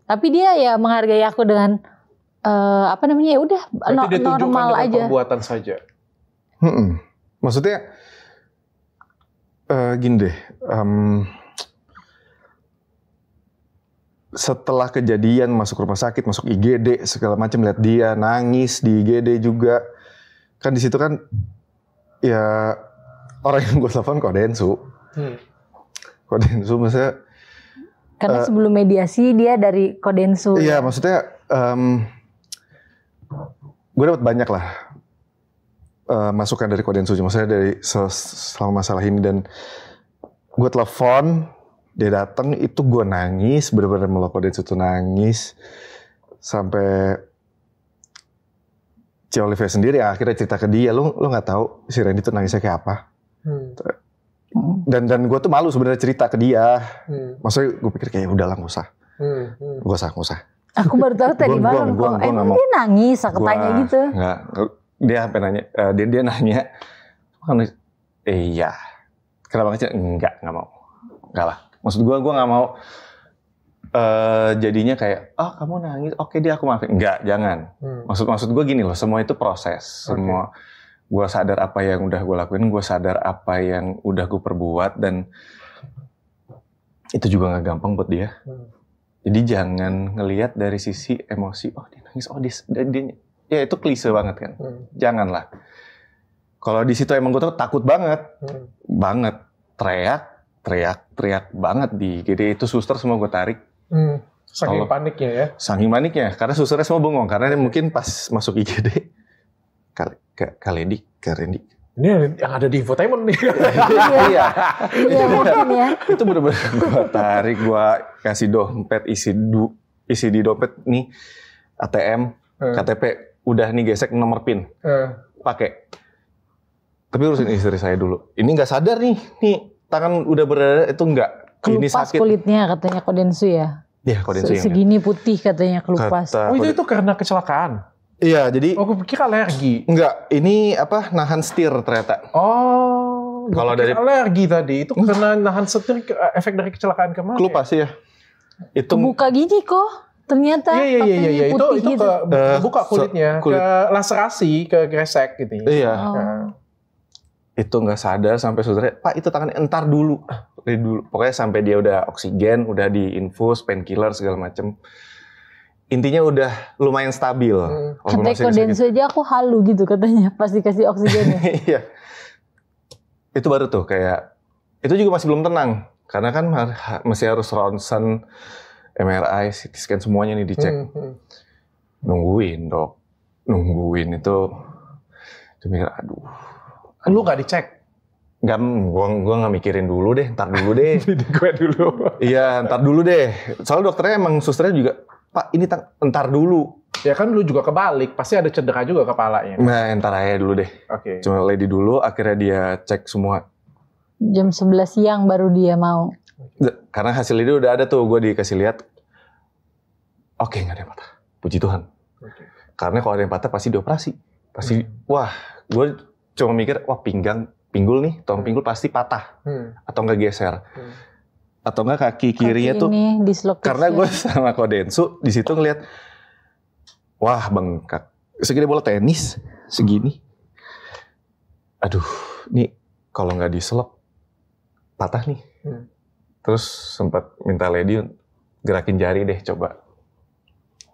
Tapi dia ya menghargai aku dengan ya udah normal aja. Perbuatan saja. Maksudnya gini deh. Setelah kejadian masuk rumah sakit, masuk IGD segala macam, lihat dia nangis di IGD juga. Kan di situ kan ya orang yang gue telepon Kodensu. Kodensu maksudnya. Karena sebelum mediasi dia dari Kodensu. Iya, maksudnya gue dapat banyak lah masukan dari Kodensu, maksudnya dari selama masalah ini, dan gue telepon, dia datang, itu gue nangis, benar-benar meluk Kodensu tuh nangis, sampai Ci Olivia sendiri akhirnya cerita ke dia, lu nggak tahu si Randy tuh nangisnya kayak apa, dan gue tuh malu sebenarnya cerita ke dia, maksudnya gue pikir kayak udahlah nggak usah. Aku baru tahu tadi malam kok. Emang dia nangis, aku tanya gitu. Enggak, dia sampai nanya, dia nanya, iya, kenapa ngecil? Enggak mau, enggak lah. Maksud gue nggak mau jadinya kayak, kamu nangis, oke dia aku maafin. Enggak, jangan. Maksud gue gini loh, semua itu proses. Semua, gue sadar apa yang udah gue lakuin, gue sadar apa yang udah gue perbuat, dan itu juga nggak gampang buat dia. Jadi jangan ngelihat dari sisi emosi, dia nangis, dia ya itu klise banget kan. Janganlah. Kalau di situ emang gue tuh takut banget. Banget. Teriak banget di IGD. Itu suster semua gue tarik. Saking paniknya ya? Saking paniknya. Karena susternya semua bengong. Karena mungkin pas masuk IGD, Kak Randy. Ini yang ada di infotainment nih. Iya mungkin ya. Itu bener-bener gue tarik, gue kasih dompet, isi di dompet nih ATM, KTP, udah nih gesek nomor PIN, pakai. Tapi urusin istri saya dulu. Ini nggak sadar nih tangan udah berada itu nggak. Ini Kelupas sakit. kulitnya katanya Kodensu ya. Iya Kodensu yang segini putih katanya kelupas. Itu karena kecelakaan. Iya, jadi aku pikir alergi. Enggak, ini nahan setir ternyata. Kalau dari alergi tadi itu karena nahan setir, efek dari kecelakaan kemarin. Kelupas ya. Itu kebuka gini kok. Ternyata iya. Itu gitu. Buka kulitnya, ke laserasi, ke gresek gitu. Iya. Itu nggak sadar sampai saudara, Pak itu tangannya entar dulu. Pokoknya sampai dia udah oksigen, udah diinfus, painkiller segala macem. Intinya udah lumayan stabil. Katanya Kodensu aja aku halu gitu katanya pas dikasih oksigennya. Iya. Itu baru tuh kayak, itu juga masih belum tenang. Karena kan masih harus ronsen, MRI, CT scan semuanya nih dicek. Nungguin dok. Nungguin itu mikir aduh. Lu gak dicek? Enggak, gua nggak mikirin dulu deh, ntar dulu deh. Gue dulu. Iya, ntar dulu deh. Soalnya dokternya emang susternya juga, Pak ini entar dulu. Ya kan lu juga kebalik, pasti ada cedera juga kepalanya. Nah, entar aja dulu deh. Oke. Cuma lady dulu, akhirnya dia cek semua. Jam 11 siang baru dia mau. Karena hasil itu udah ada tuh, gue dikasih lihat. Oke, nggak ada yang patah. Puji Tuhan. Okay. Karena kalau ada yang patah pasti dioperasi. Pasti, wah, gue cuma mikir, wah pinggul nih, tulang pinggul pasti patah. Atau nggak geser. atau enggak kaki kirinya tuh. Karena gue sama Kodensu di situ ngeliat, wah bengkak. Segini bola tenis, segini. Aduh, nih kalau nggak diselop patah nih. Terus sempat minta Lady gerakin jari deh, coba.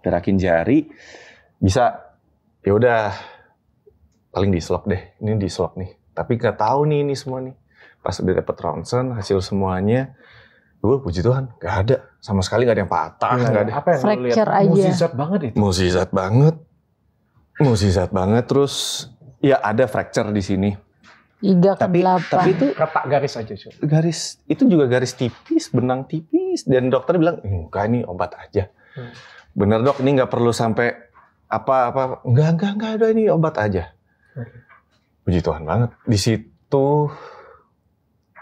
Gerakin jari, bisa. Ya udah, paling diselop deh. Ini diselop nih. Tapi nggak tahu nih ini semua nih. Pas udah dapet ronsen, hasil semuanya, puji Tuhan, nggak ada. Sama sekali nggak ada yang patah, nggak ada. Apa yang lu lihat? Mukjizat banget itu. Mukjizat banget. Terus, ya ada fracture di sini. 3 ke 8. Tapi itu retak garis aja. Garis, itu juga garis tipis, benang tipis. Dan dokter bilang, enggak ini obat aja. Bener dok, ini nggak perlu sampai apa-apa. Enggak ada, ini obat aja. Puji Tuhan banget. Di situ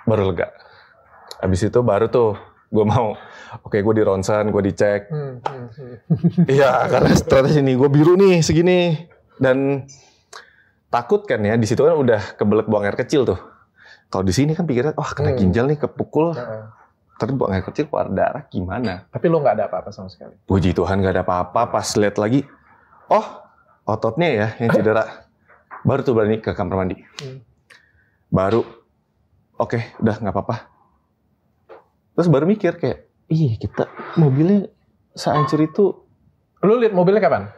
baru lega. Habis itu baru tuh gue mau, oke gue di ronsen, gue dicek. Iya, karena setelah sini gue biru nih segini. Dan takut kan ya, di situ kan udah kebelet buang air kecil tuh. Kalau di sini kan pikirnya, wah kena ginjal nih, kepukul. Terus buang air kecil, keluar darah gimana? Tapi lo nggak ada apa-apa sama sekali. Puji Tuhan nggak ada apa-apa. Pas lihat lagi, oh ototnya ya yang cedera. Baru tuh berani ke kamar mandi. Baru, oke, udah nggak apa-apa. Terus baru mikir kayak, kita mobilnya sehancur itu. Lu lihat mobilnya kapan?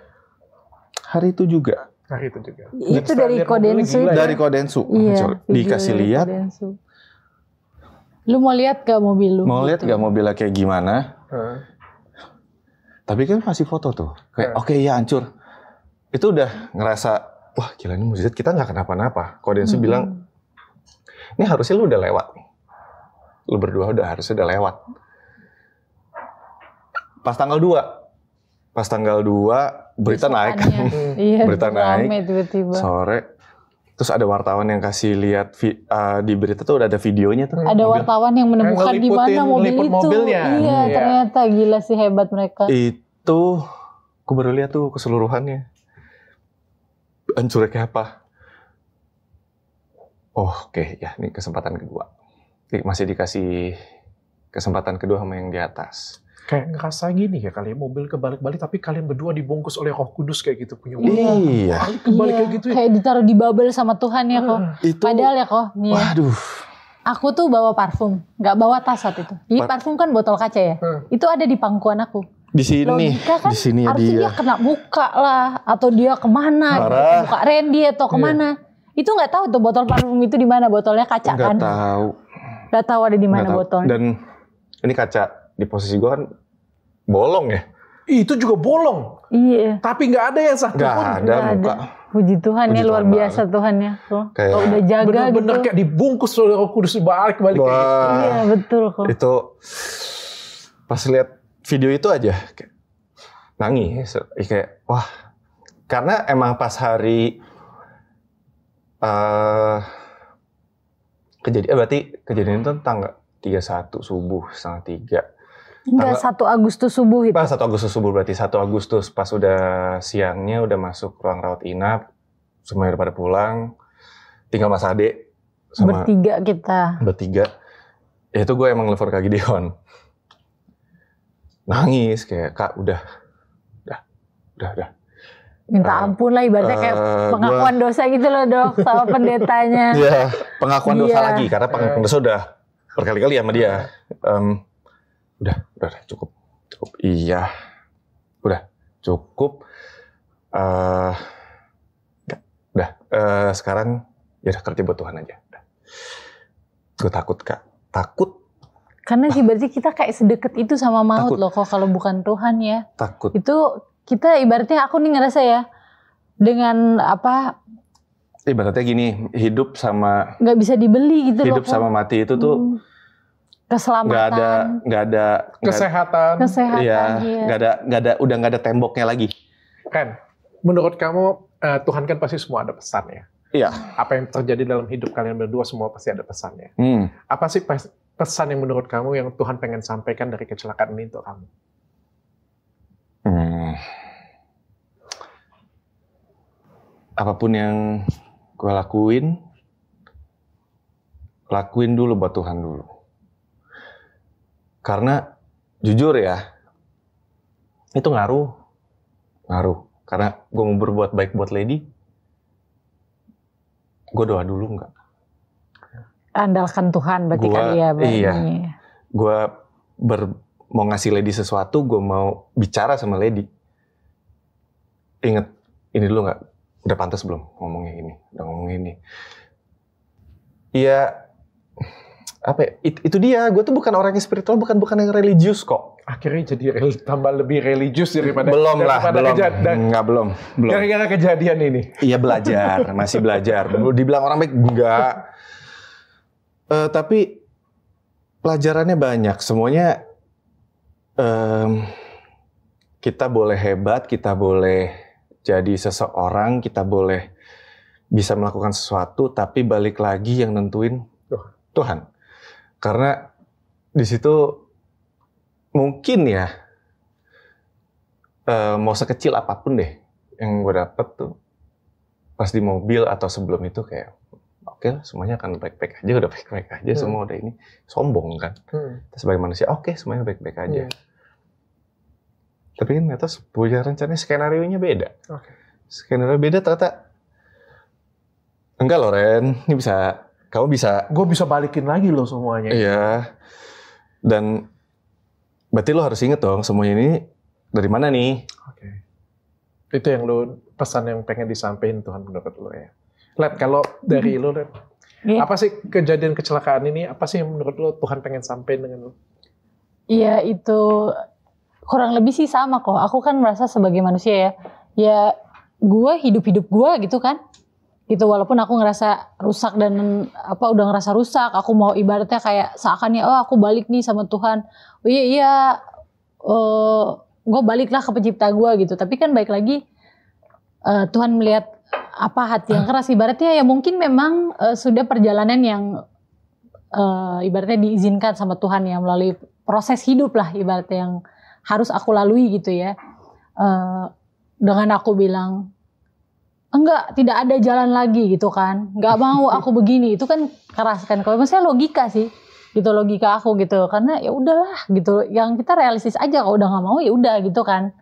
Hari itu juga. Itu dari Kodensu. Dari Kodensu. Iya, dikasih lihat. Lu mau lihat gak mobil lu? Mau lihat gak mobilnya kayak gimana? Tapi kan masih foto tuh. Kayak oke, ya hancur. Itu udah ngerasa, wah gila ini mukjizat, kita nggak kenapa-napa. Kodensu bilang, ini harusnya lu udah lewat nih. Lu berdua harusnya udah lewat. Pas tanggal 2 berita naik kan. Iya, berita naik tiba-tiba. Sore. Terus ada wartawan yang kasih lihat di berita tuh udah ada videonya tuh. Ada wartawan yang menemukan di mana mobil itu. Mobilnya. Iya, ternyata gila sih, hebat mereka. Itu aku baru lihat tuh keseluruhannya. Hancurnya kayak apa? Oke, ya ini kesempatan kedua. Masih dikasih kesempatan kedua sama yang di atas. Kayak ngerasa gini ya kali ya, mobil kebalik-balik tapi kalian berdua dibungkus oleh Roh Kudus kayak gitu punya. Iya. Kebalik kayak gitu ya. Kayak ditaruh di bubble sama Tuhan ya kok. Padahal ya kok. Nih, waduh. Aku tuh bawa parfum, nggak bawa tas saat itu. Jadi parfum kan botol kaca ya. Itu ada di pangkuan aku. Di sini. Logika kan di sini harusnya dia kena muka lah, atau dia kemana? Muka Randy atau kemana? Itu nggak tahu tuh botol parfum itu di mana, botolnya kaca kan? Nggak tahu ada di mana botolnya. Dan ini kaca. Di posisi gue kan bolong ya. Itu juga bolong. Iya. Tapi nggak ada yang satu pun. Nggak ada muka. Puji Tuhan ya, luar biasa Tuhan ya. Kalau udah jaga bener-bener gitu. Kayak dibungkus oleh Roh Kudus balik kayak gitu. Iya betul kok. Itu pas lihat video itu aja kayak nangis. Kayak wah. Karena emang pas hari kejadian itu tanggal 31 subuh 2:30. Enggak, 1 Agustus subuh itu. Pas 1 Agustus subuh berarti 1 Agustus pas udah siangnya udah masuk ruang rawat inap, semuanya udah pada pulang, tinggal Mas Ade sama bertiga. Ya itu gue emang nelfon Kak Gideon. Nangis kayak Kak udah. Minta ampun lah ibaratnya kayak pengakuan dosa gitu loh dok sama pendetanya. Iya, pengakuan dosa lagi karena pengakuan dosa udah berkali-kali sama dia. Udah cukup. Iya. Udah cukup. Sekarang ya udah kerja buat Tuhan aja. Gue takut Kak. Takut. Karena sih berarti kita kayak sedekat itu sama maut loh kok kalau bukan Tuhan ya. Takut. Itu kita ibaratnya aku nih ngerasa ya dengan apa? Ibaratnya gini, hidup sama nggak bisa dibeli gitu hidup loh. Hidup sama mati itu tuh keselamatan, nggak ada kesehatan, iya. Udah nggak ada temboknya lagi. Kan, menurut kamu Tuhan kan pasti semua ada pesan ya. Iya. Apa yang terjadi dalam hidup kalian berdua semua pasti ada pesannya. Apa sih pesan yang menurut kamu yang Tuhan pengen sampaikan dari kecelakaan ini untuk kamu? Apapun yang gue lakuin dulu buat Tuhan dulu. Karena jujur ya, itu ngaruh. Karena gue mau berbuat baik buat Lady, gue doa dulu nggak? Andalkan Tuhan berarti kan ya. Iya. Gue mau ngasih Lady sesuatu, gue mau bicara sama Lady. Ingat, ini dulu nggak? Udah pantas belum ngomongnya ini? Udah ngomongnya ini. Iya, apa ya? Itu dia, gue tuh bukan orang yang spiritual, bukan yang religius kok. Akhirnya jadi tambah lebih religius daripada belum. Belum. Gara-gara kejadian ini. Iya, belajar, masih belajar. Dibilang orang baik enggak. Tapi pelajarannya banyak. Semuanya kita boleh hebat, kita boleh jadi seseorang, kita boleh bisa melakukan sesuatu, tapi balik lagi yang nentuin Tuhan. Karena di situ mungkin ya, mau sekecil apapun deh yang gue dapet tuh pas di mobil atau sebelum itu kayak oke lah, semuanya akan baik-baik aja, udah baik-baik aja, semua udah ini. Sombong kan. Sebagai manusia, oke, semuanya baik-baik aja. Tapi kan ternyata punya rencana, skenario-nya beda. Skenario beda ternyata, enggak loh Ren, ini bisa, kamu bisa. Gue bisa balikin lagi loh semuanya. Iya, dan berarti lo harus inget dong, semuanya ini dari mana nih? Itu yang lo, pesan yang pengen disampaikan Tuhan menurut lo ya. Let, kalau dari lo, Let, apa sih kejadian kecelakaan ini, apa sih yang menurut lo Tuhan pengen sampaikan dengan lo? Iya, itu kurang lebih sih sama kok. Aku kan merasa sebagai manusia ya gue hidup gue gitu kan. Gitu, walaupun aku ngerasa rusak dan udah ngerasa rusak, aku mau ibaratnya kayak seakannya aku balik nih sama Tuhan. Oh iya, gue baliklah ke pencipta gue gitu. Tapi kan baik lagi Tuhan melihat hati yang keras, ibaratnya ya mungkin memang sudah perjalanan yang ibaratnya diizinkan sama Tuhan ya, melalui proses hidup lah ibaratnya yang harus aku lalui gitu ya. Dengan aku bilang enggak, tidak ada jalan lagi gitu kan, nggak mau aku begini, itu kan keras kan. Kalau misalnya logika sih gitu, logika aku gitu, karena ya udahlah gitu, yang kita realistis aja. Kalau udah nggak mau ya udah gitu kan.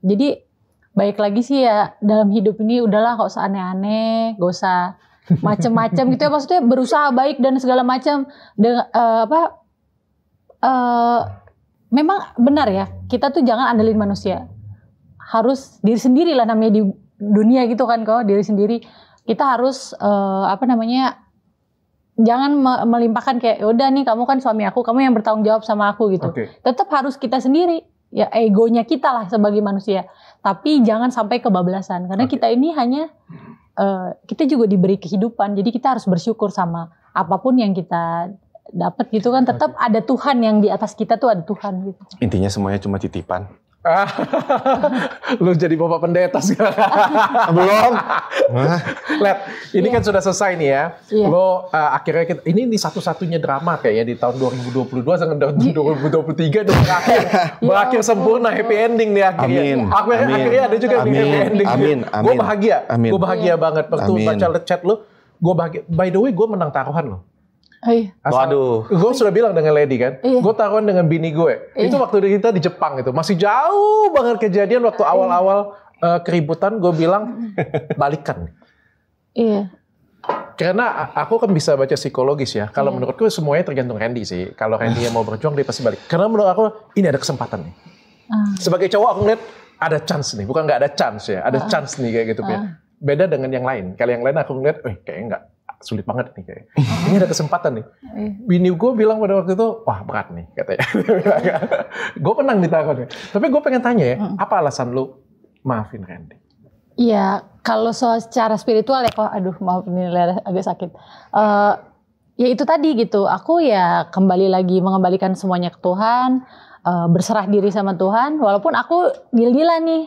Jadi baik lagi sih ya, dalam hidup ini udahlah, nggak usah aneh-aneh, nggak usah macem-macem gitu ya, maksudnya berusaha baik dan segala macam. Memang benar ya, kita tuh jangan andelin manusia, harus diri sendiri lah namanya di dunia gitu kan, kok diri sendiri. Kita harus jangan melimpahkan kayak udah nih kamu kan suami aku, kamu yang bertanggung jawab sama aku gitu. Tetap harus kita sendiri ya, egonya kita lah sebagai manusia, tapi jangan sampai kebablasan, karena kita ini hanya kita juga diberi kehidupan, jadi kita harus bersyukur sama apapun yang kita dapat gitu kan. Tetap ada Tuhan yang di atas kita tuh, ada Tuhan gitu. Intinya semuanya cuma titipan. Lu jadi bapak pendeta sekarang. Belum. Let, ini kan sudah selesai nih ya. Lo akhirnya ini satu-satunya drama kayaknya di tahun 2022 sampai 2023 udah berakhir sempurna, happy ending nih akhirnya. Akhirnya ada juga happy ending. Gue bahagia. Gue bahagia banget waktu baca chat lo. Gue bahagia. By the way, gue menang taruhan lo. Waduh. Gue sudah bilang dengan Lady kan, gue taruhan dengan bini gue. Itu waktu kita di Jepang itu, masih jauh banget kejadian waktu awal-awal keributan. Gue bilang balikan. Karena aku kan bisa baca psikologis ya. Kalau menurutku semuanya tergantung Randy sih. Kalau Randy yang mau berjuang dia pasti balik. Karena menurut aku ini ada kesempatan nih. Sebagai cowok aku ngeliat ada chance nih, bukan nggak ada chance ya, ada chance nih kayak gitu ya. Beda dengan yang lain. Kalau yang lain aku ngeliat, kayaknya nggak. Sulit banget nih kayaknya. Ini ada kesempatan nih. Bini gue bilang pada waktu itu, wah berat nih katanya. Gue menang di taruhannya. Tapi gue pengen tanya ya, apa alasan lu maafin Randy? Iya, kalau soal secara spiritual ya kok, aduh maaf ini agak sakit. Ya itu tadi gitu, aku ya kembali lagi mengembalikan semuanya ke Tuhan, berserah diri sama Tuhan, walaupun aku deal-dealan nih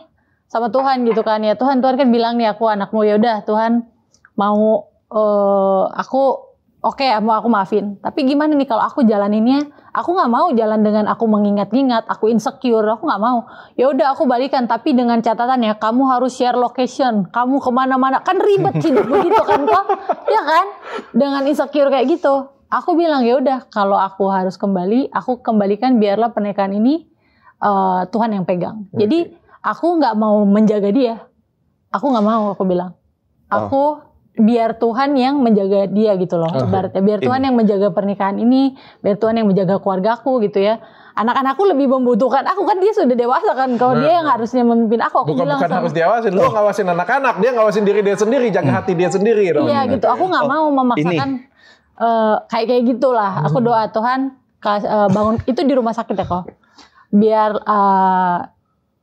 sama Tuhan gitu kan ya. Tuhan kan bilang nih aku anakmu, ya udah Tuhan mau aku mau aku maafin. Tapi gimana nih kalau aku jalaninnya, aku nggak mau jalan dengan aku mengingat-ingat, aku insecure, aku nggak mau. Ya udah aku balikan, tapi dengan catatan ya, kamu harus share location, kamu kemana-mana, kan ribet hidup begitu kan kok, ya kan? Dengan insecure kayak gitu. aku bilang ya udah kalau aku harus kembali, aku kembalikan biarlah pernikahan ini Tuhan yang pegang. Jadi aku nggak mau menjaga dia, aku nggak mau, aku bilang, aku biar Tuhan yang menjaga dia gitu loh, ibaratnya biar Tuhan yang menjaga pernikahan ini, biar Tuhan yang menjaga keluargaku gitu ya. Anak-anakku lebih membutuhkan aku, kan dia sudah dewasa kan, kalau dia yang harusnya memimpin aku bilang bukan harus diawasin, lu ngawasin anak-anak, dia ngawasin diri dia sendiri, jaga hati dia sendiri. Iya gitu, aku nggak mau memaksakan kayak gitulah. Aku doa Tuhan bangun itu di rumah sakit ya kok, biar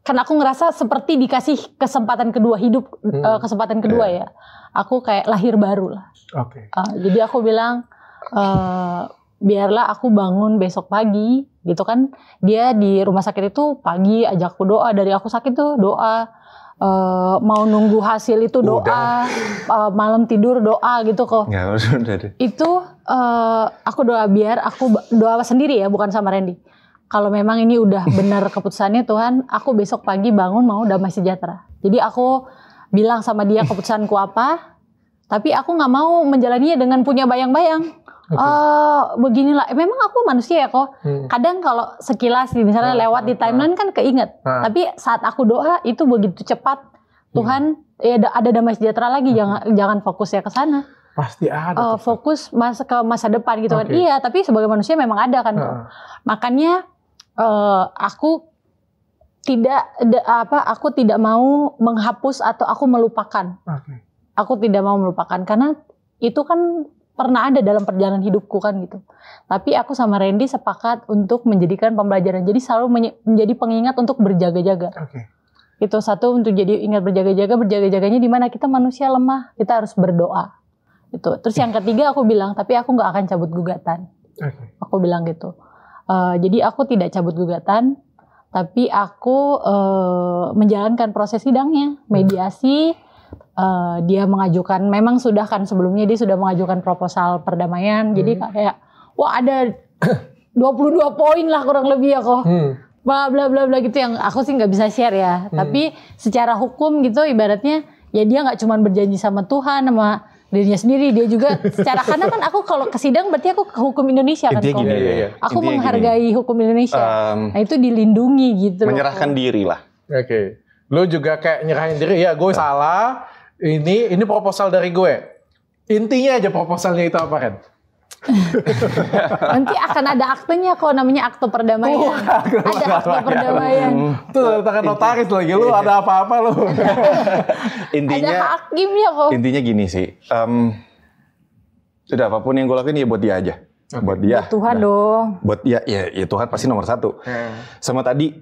kan aku ngerasa seperti dikasih kesempatan kedua hidup, kesempatan kedua ya. Aku kayak lahir baru lah. Jadi aku bilang biarlah aku bangun besok pagi gitu kan, dia di rumah sakit itu pagi ajak aku doa, dari aku sakit tuh doa, mau nunggu hasil itu doa, malam tidur doa gitu kok. Ya, udah deh. Itu aku doa, biar aku doa sendiri ya, bukan sama Randy. Kalau memang ini udah benar keputusannya Tuhan, aku besok pagi bangun mau damai sejahtera. Jadi aku bilang sama dia keputusanku apa, tapi aku nggak mau menjalaninya dengan punya bayang-bayang. Beginilah, memang aku manusia ya kok. Kadang kalau sekilas misalnya lewat di timeline kan keinget. Tapi saat aku doa itu begitu cepat, Tuhan ya ada damai sejahtera lagi. Jangan fokus ya ke sana. Pasti ada. Fokus ke masa depan gitu kan. Iya, tapi sebagai manusia memang ada kan kok. Makanya aku tidak mau menghapus atau aku melupakan. Aku tidak mau melupakan karena itu kan pernah ada dalam perjalanan hidupku kan gitu. Tapi aku sama Randy sepakat untuk menjadikan pembelajaran. Jadi selalu menjadi pengingat untuk berjaga-jaga. Itu satu, untuk jadi ingat berjaga-jaga. Berjaga-jaganya di mana kita manusia lemah, kita harus berdoa. Itu. Terus yang ketiga aku bilang, tapi aku nggak akan cabut gugatan. Aku bilang gitu. Jadi aku tidak cabut gugatan, tapi aku menjalankan proses sidangnya, mediasi. Dia mengajukan, memang sudah kan sebelumnya dia sudah mengajukan proposal perdamaian. Jadi kayak wah ada 22 poin lah kurang lebih ya kok. Bla bla bla bla gitu yang aku sih nggak bisa share ya. Tapi secara hukum gitu ibaratnya ya dia nggak cuma berjanji sama Tuhan, sama dirinya sendiri, dia juga secara, karena kan aku kalau ke sidang berarti aku ke hukum Indonesia kan kok. Aku menghargai hukum Indonesia. Nah itu dilindungi gitu. Menyerahkan diri lah. Lu juga kayak nyerahin diri, ya gue salah. Ini proposal dari gue. Intinya aja proposalnya itu apa kan? Nanti akan ada aktenya kok, namanya akte perdamaian. Ada akte perdamaian. Tuh tangan notaris lagi, lu ada apa-apa lu. Intinya ada hakimnya kok. Intinya gini sih. Sudah apapun yang gue lakuin ya buat dia aja. Buat dia. Buat Tuhan dong. Buat dia, ya Tuhan pasti nomor satu. Sama tadi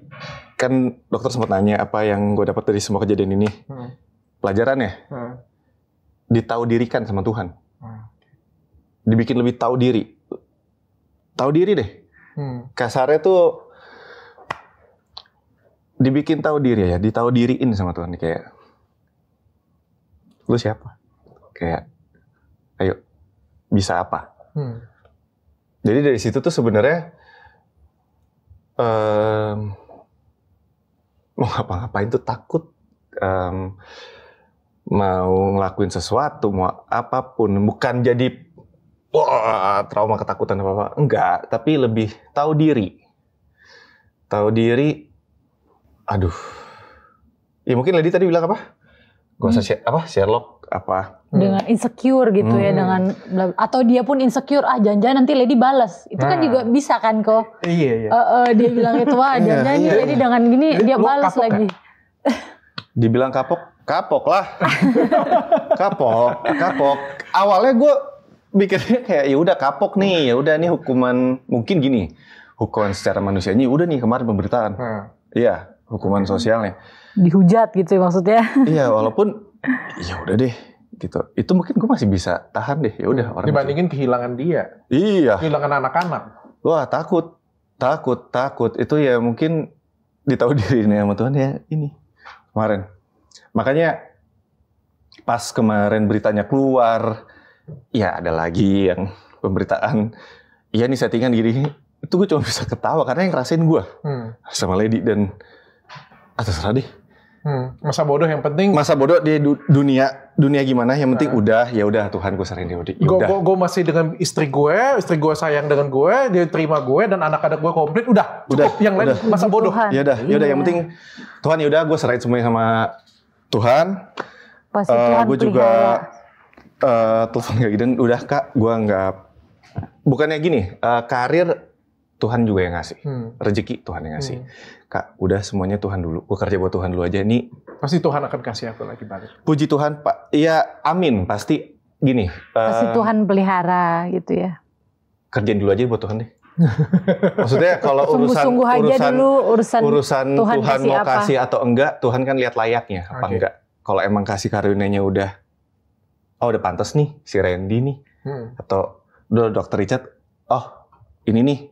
kan dokter sempat nanya apa yang gue dapat dari semua kejadian ini. Pelajarannya ditahu dirikan sama Tuhan. Dibikin lebih tahu diri. Tahu diri deh. Kasarnya tuh dibikin tahu diri ya, ditahu diriin sama Tuhan. Kayak lu siapa? Kayak ayo bisa apa? Jadi dari situ tuh sebenarnya mau ngapa-ngapain tuh takut, mau ngelakuin sesuatu, mau apapun, bukan jadi trauma ketakutan apa-apa, enggak, tapi lebih tahu diri. Tahu diri, aduh. Ya mungkin Lady tadi bilang apa? Gak usah Sherlock apa? Dengan insecure gitu ya, dengan atau dia pun insecure, jangan-jangan nanti Lady balas. Itu kan juga bisa kan kok. Iya. Dia bilang itu, jangan-jangan Lady dengan gini dia balas lagi. Dibilang kapok lah. kapok. Awalnya gue mikirnya kayak ya udah kapok nih, ya udah nih hukuman, mungkin gini, hukuman secara manusianya udah nih kemarin pemberitaan. Iya, hukuman sosialnya. Dihujat gitu maksudnya. Iya, walaupun ya udah deh gitu. Itu mungkin gue masih bisa tahan deh, ya udah orang. Dibandingin kehilangan dia. Iya. Kehilangan anak-anak. Wah, takut. Itu ya mungkin ditahu diri nih sama Tuhan ya ini. Kemarin. Makanya pas kemarin beritanya keluar, ya ada lagi yang pemberitaan, iya nih settingan gini, itu gue cuma bisa ketawa karena yang ngerasain gue sama Lady dan terserah deh. Masa bodoh yang penting. Masa bodoh di dunia gimana? Yang penting ya udah Tuhan gue serahin dia. Gue masih dengan istri gue sayang dengan gue, dia terima gue dan anak-anak gue komplit. Udah cukup. Yang lain masa bodoh. Ya udah yang penting Tuhan ya udah gue serahin semuanya sama Tuhan. Pasti Tuhan gue juga telepon kayak gitu. Udah Kak, gue nggak. Bukannya gini, karir Tuhan juga yang ngasih, rezeki Tuhan yang ngasih. Kak, udah semuanya Tuhan dulu. Gue kerja buat Tuhan dulu aja. Nih pasti Tuhan akan kasih aku lagi balik. Puji Tuhan, Pak. Iya, amin. Pasti gini. Pasti Tuhan pelihara gitu ya. Kerjain dulu aja buat Tuhan deh. Maksudnya kalau urusan Tuhan mau kasih atau enggak, Tuhan kan lihat layaknya apa enggak. Kalau emang kasih karunia-Nya udah pantas nih si Randy nih, atau udah Dokter Richard, ini nih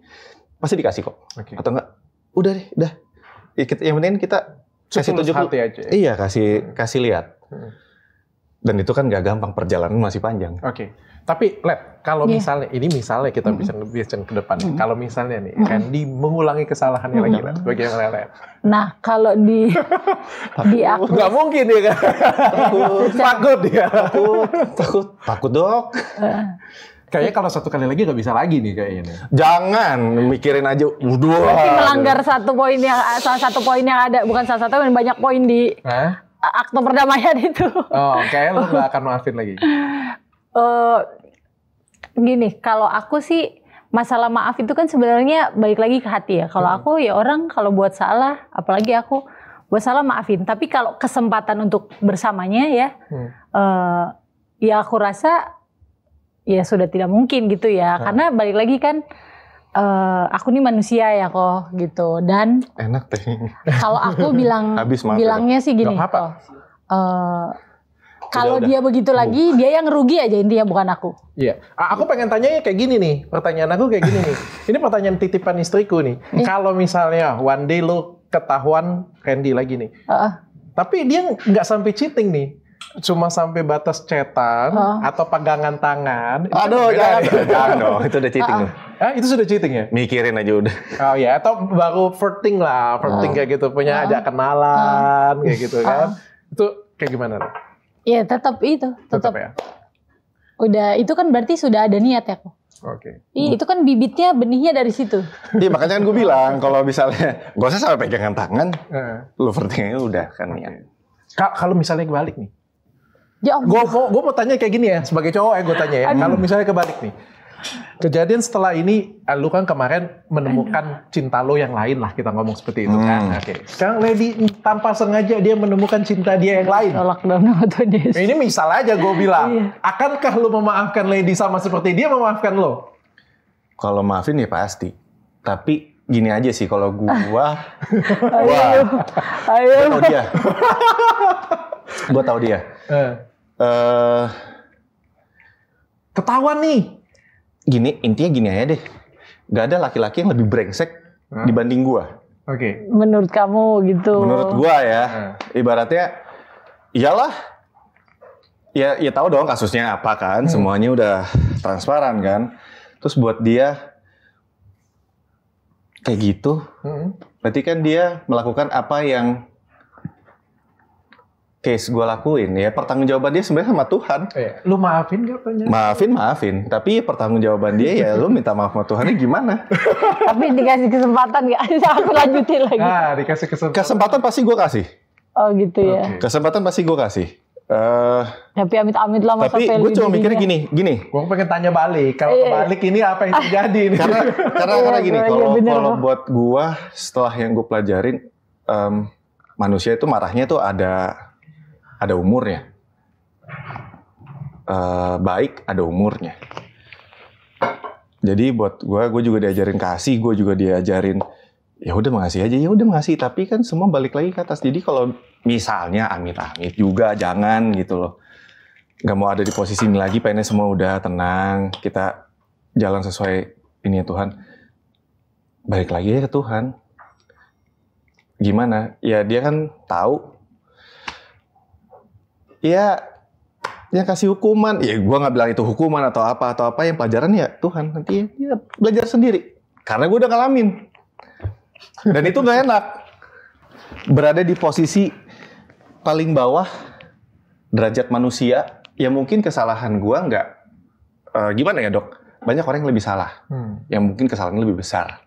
pasti dikasih kok. Atau enggak, udah deh, udah. Yang penting kita kasih tunjuk aja. Iya, kasih lihat. Dan itu kan gak gampang, perjalanan masih panjang. Tapi kalau misalnya kita bisa ke depan. Kalau misalnya nih Randy mengulangi kesalahannya lagi, bagaimana Lep? Nah, kalau di aku nggak mungkin ya kan? Takut dia. Takut Dok. Kayaknya kalau satu kali lagi nggak bisa lagi nih kayaknya. Jangan mikirin aja. Berarti melanggar salah satu poin yang ada, bukan salah satu, banyak poin di akte perdamaian itu. Kayaknya lo nggak akan maafin lagi. Gini, kalau aku sih masalah maaf itu kan sebenarnya balik lagi ke hati ya. Kalau aku ya orang kalau buat salah, apalagi aku buat salah maafin. Tapi kalau kesempatan untuk bersamanya ya, ya aku rasa ya sudah tidak mungkin gitu ya. Karena balik lagi kan aku nih manusia ya kok gitu. Dan enak teh. kalau aku bilangnya sih gini. Kalau dia begitu lagi, dia yang rugi aja intinya, bukan aku. Iya. Aku pengen tanya kayak gini nih. Pertanyaan aku kayak gini nih. Ini pertanyaan titipan istriku nih. Kalau misalnya one day lo ketahuan Randy lagi nih. Tapi dia nggak sampai cheating nih. Cuma sampai batas chatan atau pegangan tangan. Aduh, jangan dong. Itu udah cheating loh. Itu sudah cheating ya? Mikirin aja udah. Oh ya, atau baru flirting lah. Flirting kayak gitu. Punya ajak kenalan kayak gitu kan. Itu kayak gimana? Ya tetap itu. Tetap ya? Udah, itu kan berarti sudah ada niat ya kok. Itu kan bibitnya, benihnya dari situ. Iya, makanya kan gue bilang. Kalau misalnya, gak usah sampai pegangan tangan. Lu flirtingnya udah kan niat. Kalau misalnya kebalik nih. Ya gue mau tanya kayak gini ya, sebagai cowok gue tanya ya. Kalau misalnya kebalik nih, kejadian setelah ini, lu kan kemarin menemukan cinta lo yang lain lah, kita ngomong seperti itu kan. Sekarang Lady tanpa sengaja dia menemukan cinta dia yang lain. Ini misal aja gue bilang, akankah lu memaafkan Lady sama seperti dia memaafkan lo? Kalau maafin ya pasti, tapi gini aja sih, kalau gue tahu dia. Ketahuan nih. Intinya gini aja deh. Gak ada laki-laki yang lebih brengsek dibanding gua. Menurut kamu gitu? Menurut gua ya. Ibaratnya, iyalah. Ya tahu dong kasusnya apa kan. Semuanya udah transparan kan. Terus buat dia kayak gitu. Berarti kan dia melakukan apa yang case gue lakuin ya, pertanggungjawaban dia sebenarnya sama Tuhan. Lu maafin gak tanya? Maafin. Tapi pertanggungjawaban dia ya lu minta maaf sama Tuhannya gimana? Tapi dikasih kesempatan gak? Aku lanjutin lagi. Dikasih kesempatan. Kesempatan pasti gue kasih. Oh gitu ya. Kesempatan pasti gue kasih. Tapi amit-amit lah masa Tapi gue cuma mikirnya gini. Gue pengen tanya balik. Kalau kebalik ini apa yang terjadi? Karena gini, kalau buat gue setelah yang gue pelajarin, manusia itu marahnya tuh ada umurnya. Baik ada umurnya. Jadi buat gue juga diajarin kasih, gue juga diajarin ya udah mengasih aja, ya udah mengasih, tapi kan semua balik lagi ke atas. Jadi kalau misalnya amit-amit juga jangan gitu loh. Gak mau ada di posisi ini lagi, pengennya semua udah tenang, kita jalan sesuai ini ya Tuhan. Balik lagi ya ke Tuhan. Gimana? Ya dia kan tahu. Ya, yang kasih hukuman, ya gue nggak bilang itu hukuman atau apa yang pelajaran ya Tuhan, nanti ya belajar sendiri. Karena gue udah ngalamin. Dan itu nggak enak. Berada di posisi paling bawah derajat manusia, ya mungkin kesalahan gua nggak gimana ya dok? Banyak orang yang lebih salah, yang mungkin kesalahannya lebih besar.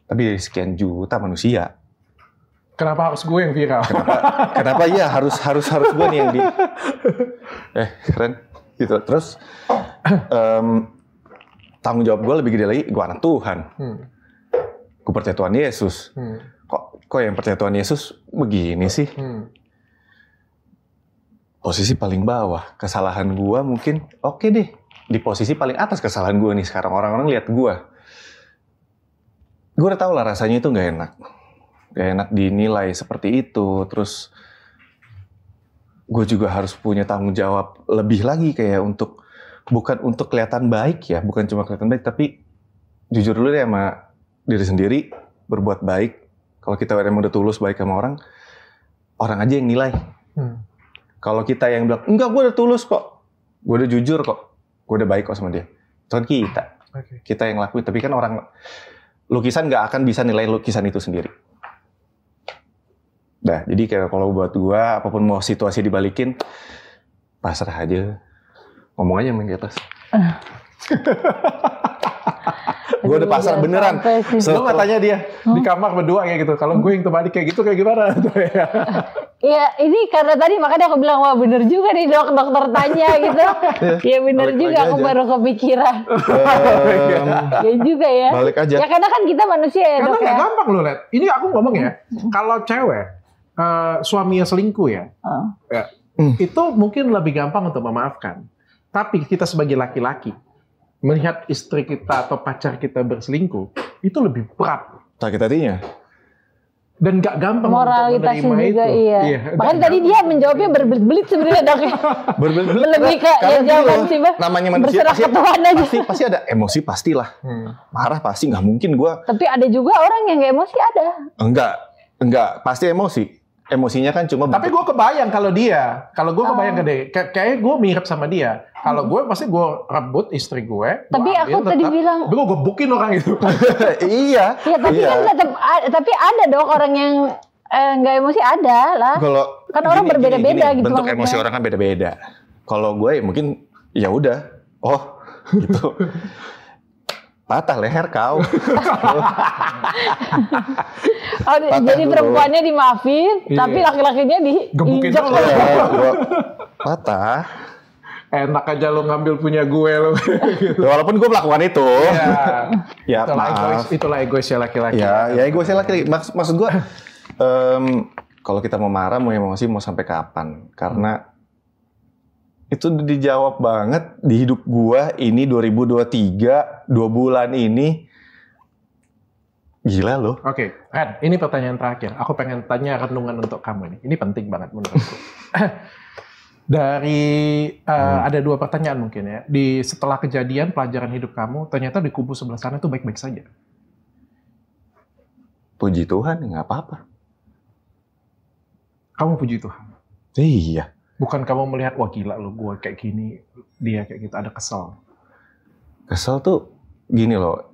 Tapi dari sekian juta manusia, kenapa harus gue yang viral? Kenapa ya harus gue nih yang di keren gitu. Terus tanggung jawab gue lebih gede lagi. Gue anak Tuhan. Gue percaya Tuhan Yesus. Kok yang percaya Tuhan Yesus begini sih? Posisi paling bawah. Kesalahan gue mungkin oke deh. Di posisi paling atas kesalahan gue nih sekarang. Orang-orang lihat gue. Gue udah tau lah rasanya itu nggak enak. Gak enak dinilai seperti itu. Terus gue juga harus punya tanggung jawab lebih lagi kayak bukan untuk kelihatan baik ya, bukan cuma kelihatan baik, tapi jujur dulu deh sama diri sendiri, berbuat baik. Kalau kita emang udah tulus baik sama orang aja yang nilai. Kalau kita yang bilang, enggak gue udah tulus kok, gue udah jujur kok, gue udah baik kok sama dia. Itu kan kita yang lakuin, tapi kan lukisan gak akan bisa nilai lukisan itu sendiri. Nah, jadi kayak kalau buat gua, apapun mau situasi dibalikin, pasrah aja. Ngomong aja main di atas. Gue udah pasrah beneran. Lo nggak tanya dia di kamar berdua kayak gitu. Kalau gue yang terbalik kayak gitu kayak gimana? Ya ini karena tadi makanya aku bilang wah bener juga nih dokter tanya gitu. Ya bener juga aku baru kepikiran. Ya juga ya. Balik aja. Ya karena kan kita manusia ya karena dok ya. Karena gampang loh Let. Ini aku ngomong ya. Kalau cewek suaminya selingkuh ya. Itu mungkin lebih gampang untuk memaafkan. Tapi kita sebagai laki-laki melihat istri kita atau pacar kita berselingkuh itu lebih berat. Sakit hatinya. Dan gak gampang moralitasnya untuk menerima juga, itu. Iya. Bahkan tadi dia menjawabnya berbelit-belit sebenarnya dok ya. Berbelit-belit. Lebih ke ya jawaban sih Mbak. Namanya manusia pasti ada emosi pastilah. Marah pasti nggak mungkin gua. Tapi ada juga orang yang nggak emosi ada. Enggak pasti emosi. Emosinya kan cuma. Tapi gue kebayang kalau gue kebayang kayak gue mirip sama dia. Kalau gue pasti gue rebut istri gue. Tapi aku tadi bilang. Gue gebukin orang itu. Iya. Ya tapi kan tetap. Tapi ada dong orang yang nggak emosi ada lah. Kalau kan orang berbeda-beda gitu. Bentuk emosi orang kan beda-beda. Kalau gue mungkin ya udah. Oh gitu. Patah leher kau. Jadi perempuannya dimaafin, tapi laki-lakinya diinjak. Patah. Enak aja lo ngambil punya gue lo. Walaupun gue melakukan itu. Ya maaf. Itulah egoisnya laki-laki. Ya egoisnya laki-laki. Maksud gue, kalau kita mau marah, mau emosi, mau sampai kapan? Karena itu dijawab banget di hidup gua ini 2023, 2 bulan ini. Gila loh. Oke, Ren, ini pertanyaan terakhir. Aku pengen tanya renungan untuk kamu nih. Ini penting banget menurutku. Ada 2 pertanyaan mungkin ya. Setelah kejadian pelajaran hidup kamu, ternyata di kubu sebelah sana itu baik-baik saja. Puji Tuhan, nggak apa-apa. Kamu puji Tuhan? Iya. Bukan kamu melihat, wah gila loh, gue kayak gini, dia kayak gitu, ada kesel. Kesel tuh gini loh.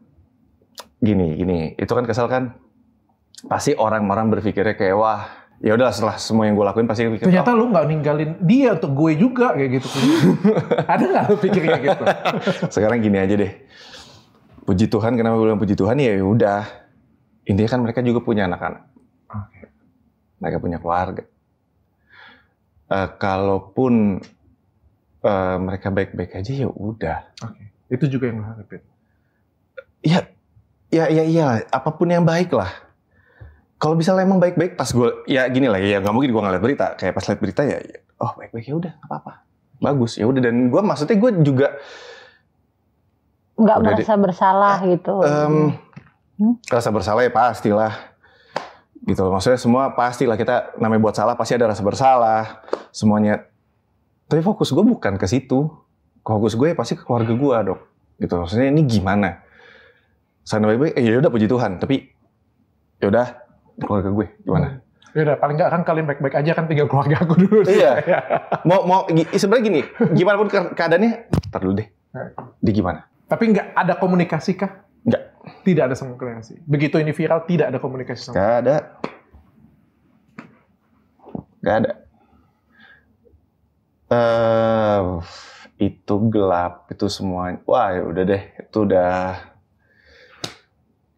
Gini. Itu kan kesel kan. Pasti orang-orang berpikirnya kayak, wah, ya udah setelah semua yang gue lakuin pasti pikir. Ternyata lu nggak ninggalin dia untuk gue juga kayak gitu. Ada nggak lu pikir kayak gitu? Sekarang gini aja deh. Puji Tuhan, kenapa gue bilang puji Tuhan? Ya udah. Intinya kan mereka juga punya anak-anak. Okay. Mereka punya keluarga. Kalaupun mereka baik-baik aja ya udah. Oke. Itu juga yang lo harapin. Iya. Apapun yang baik lah. Kalau misalnya emang baik-baik pas gue, ya gini lah ya nggak mungkin gue ngeliat berita. Kayak pas liat berita ya, oh baik-baik ya udah nggak apa-apa. Bagus ya udah. Dan gue maksudnya gue juga nggak merasa bersalah gitu. Rasa bersalah ya pastilah. Gitu loh. Maksudnya semua pastilah kita namanya buat salah pasti ada rasa bersalah semuanya. Tapi fokus gue bukan ke situ. Fokus gue pasti ke keluarga gue dok. Gitu maksudnya ini gimana? Sana baik-baik, ya udah puji Tuhan. Tapi ya udah keluarga gue gimana? Ya udah paling nggak kan kalian baik-baik aja kan tinggal keluarga aku dulu. Iya. mau sebenarnya gini, gimana pun keadaannya, ntar dulu deh. Di gimana? Tapi nggak ada komunikasi kah? Nggak. Tidak ada sama komunikasi. Begitu ini viral, tidak ada komunikasi sama. Nggak ada. Itu gelap, itu semua. Wah, ya udah deh, itu udah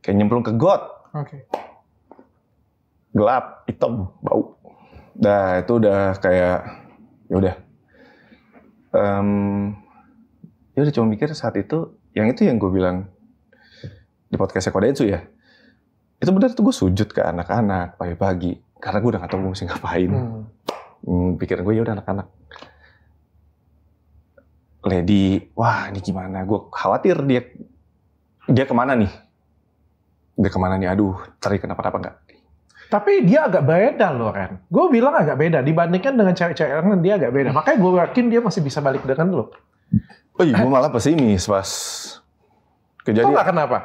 kayak nyemplung ke got. Oke. Gelap, hitam, bau. Nah, itu udah kayak ya udah. Ya udah cuma mikir saat itu yang gue bilang di podcastnya Kodensu ya. Itu benar tuh gue sujud ke anak-anak pagi-pagi karena gue udah gak tahu gue mesti ngapain. Pikiran gue ya udah anak-anak. Lady, wah ini gimana? Gue khawatir dia kemana nih? Dia kemana nih? Aduh, cari kenapa-napa nggak? Tapi dia agak beda loh, Ren. Gue bilang agak beda dibandingkan dengan cewek-cewek lain, dia agak beda. Makanya gue yakin dia masih bisa balik dengan lo. Oh iya, gue malah pesimis pas kejadian. Tau nggak kenapa?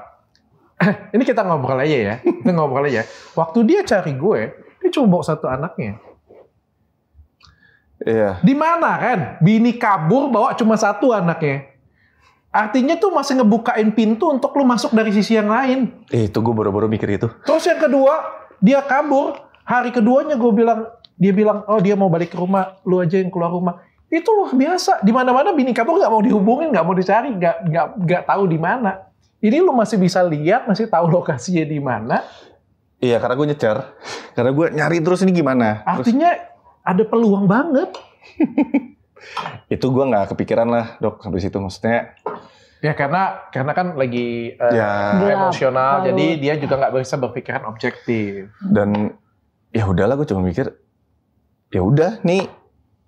Ini kita ngobrol aja ya. Kita ngobrol aja. Waktu dia cari gue, dia cuma bawa satu anaknya. Iya. Di mana kan? Bini kabur bawa cuma satu anaknya. Artinya tuh masih ngebukain pintu untuk lu masuk dari sisi yang lain. Itu gue baru-baru mikir itu. Terus yang kedua, dia kabur. Hari keduanya dia bilang, oh dia mau balik ke rumah, lu aja yang keluar rumah. Itu luar biasa. Di mana-mana bini kabur nggak mau dihubungin, nggak mau dicari, nggak tahu di mana. Ini lu masih bisa lihat, masih tahu lokasinya di mana. Iya, karena gue nyecer. Karena gue nyari terus ini gimana. Artinya ada peluang banget. Itu gue nggak kepikiran lah, Dok, habis itu maksudnya. Ya karena kan lagi emosional, jadi dia juga nggak bisa berpikiran objektif. Dan ya udahlah, gue cuma mikir, ya udah nih,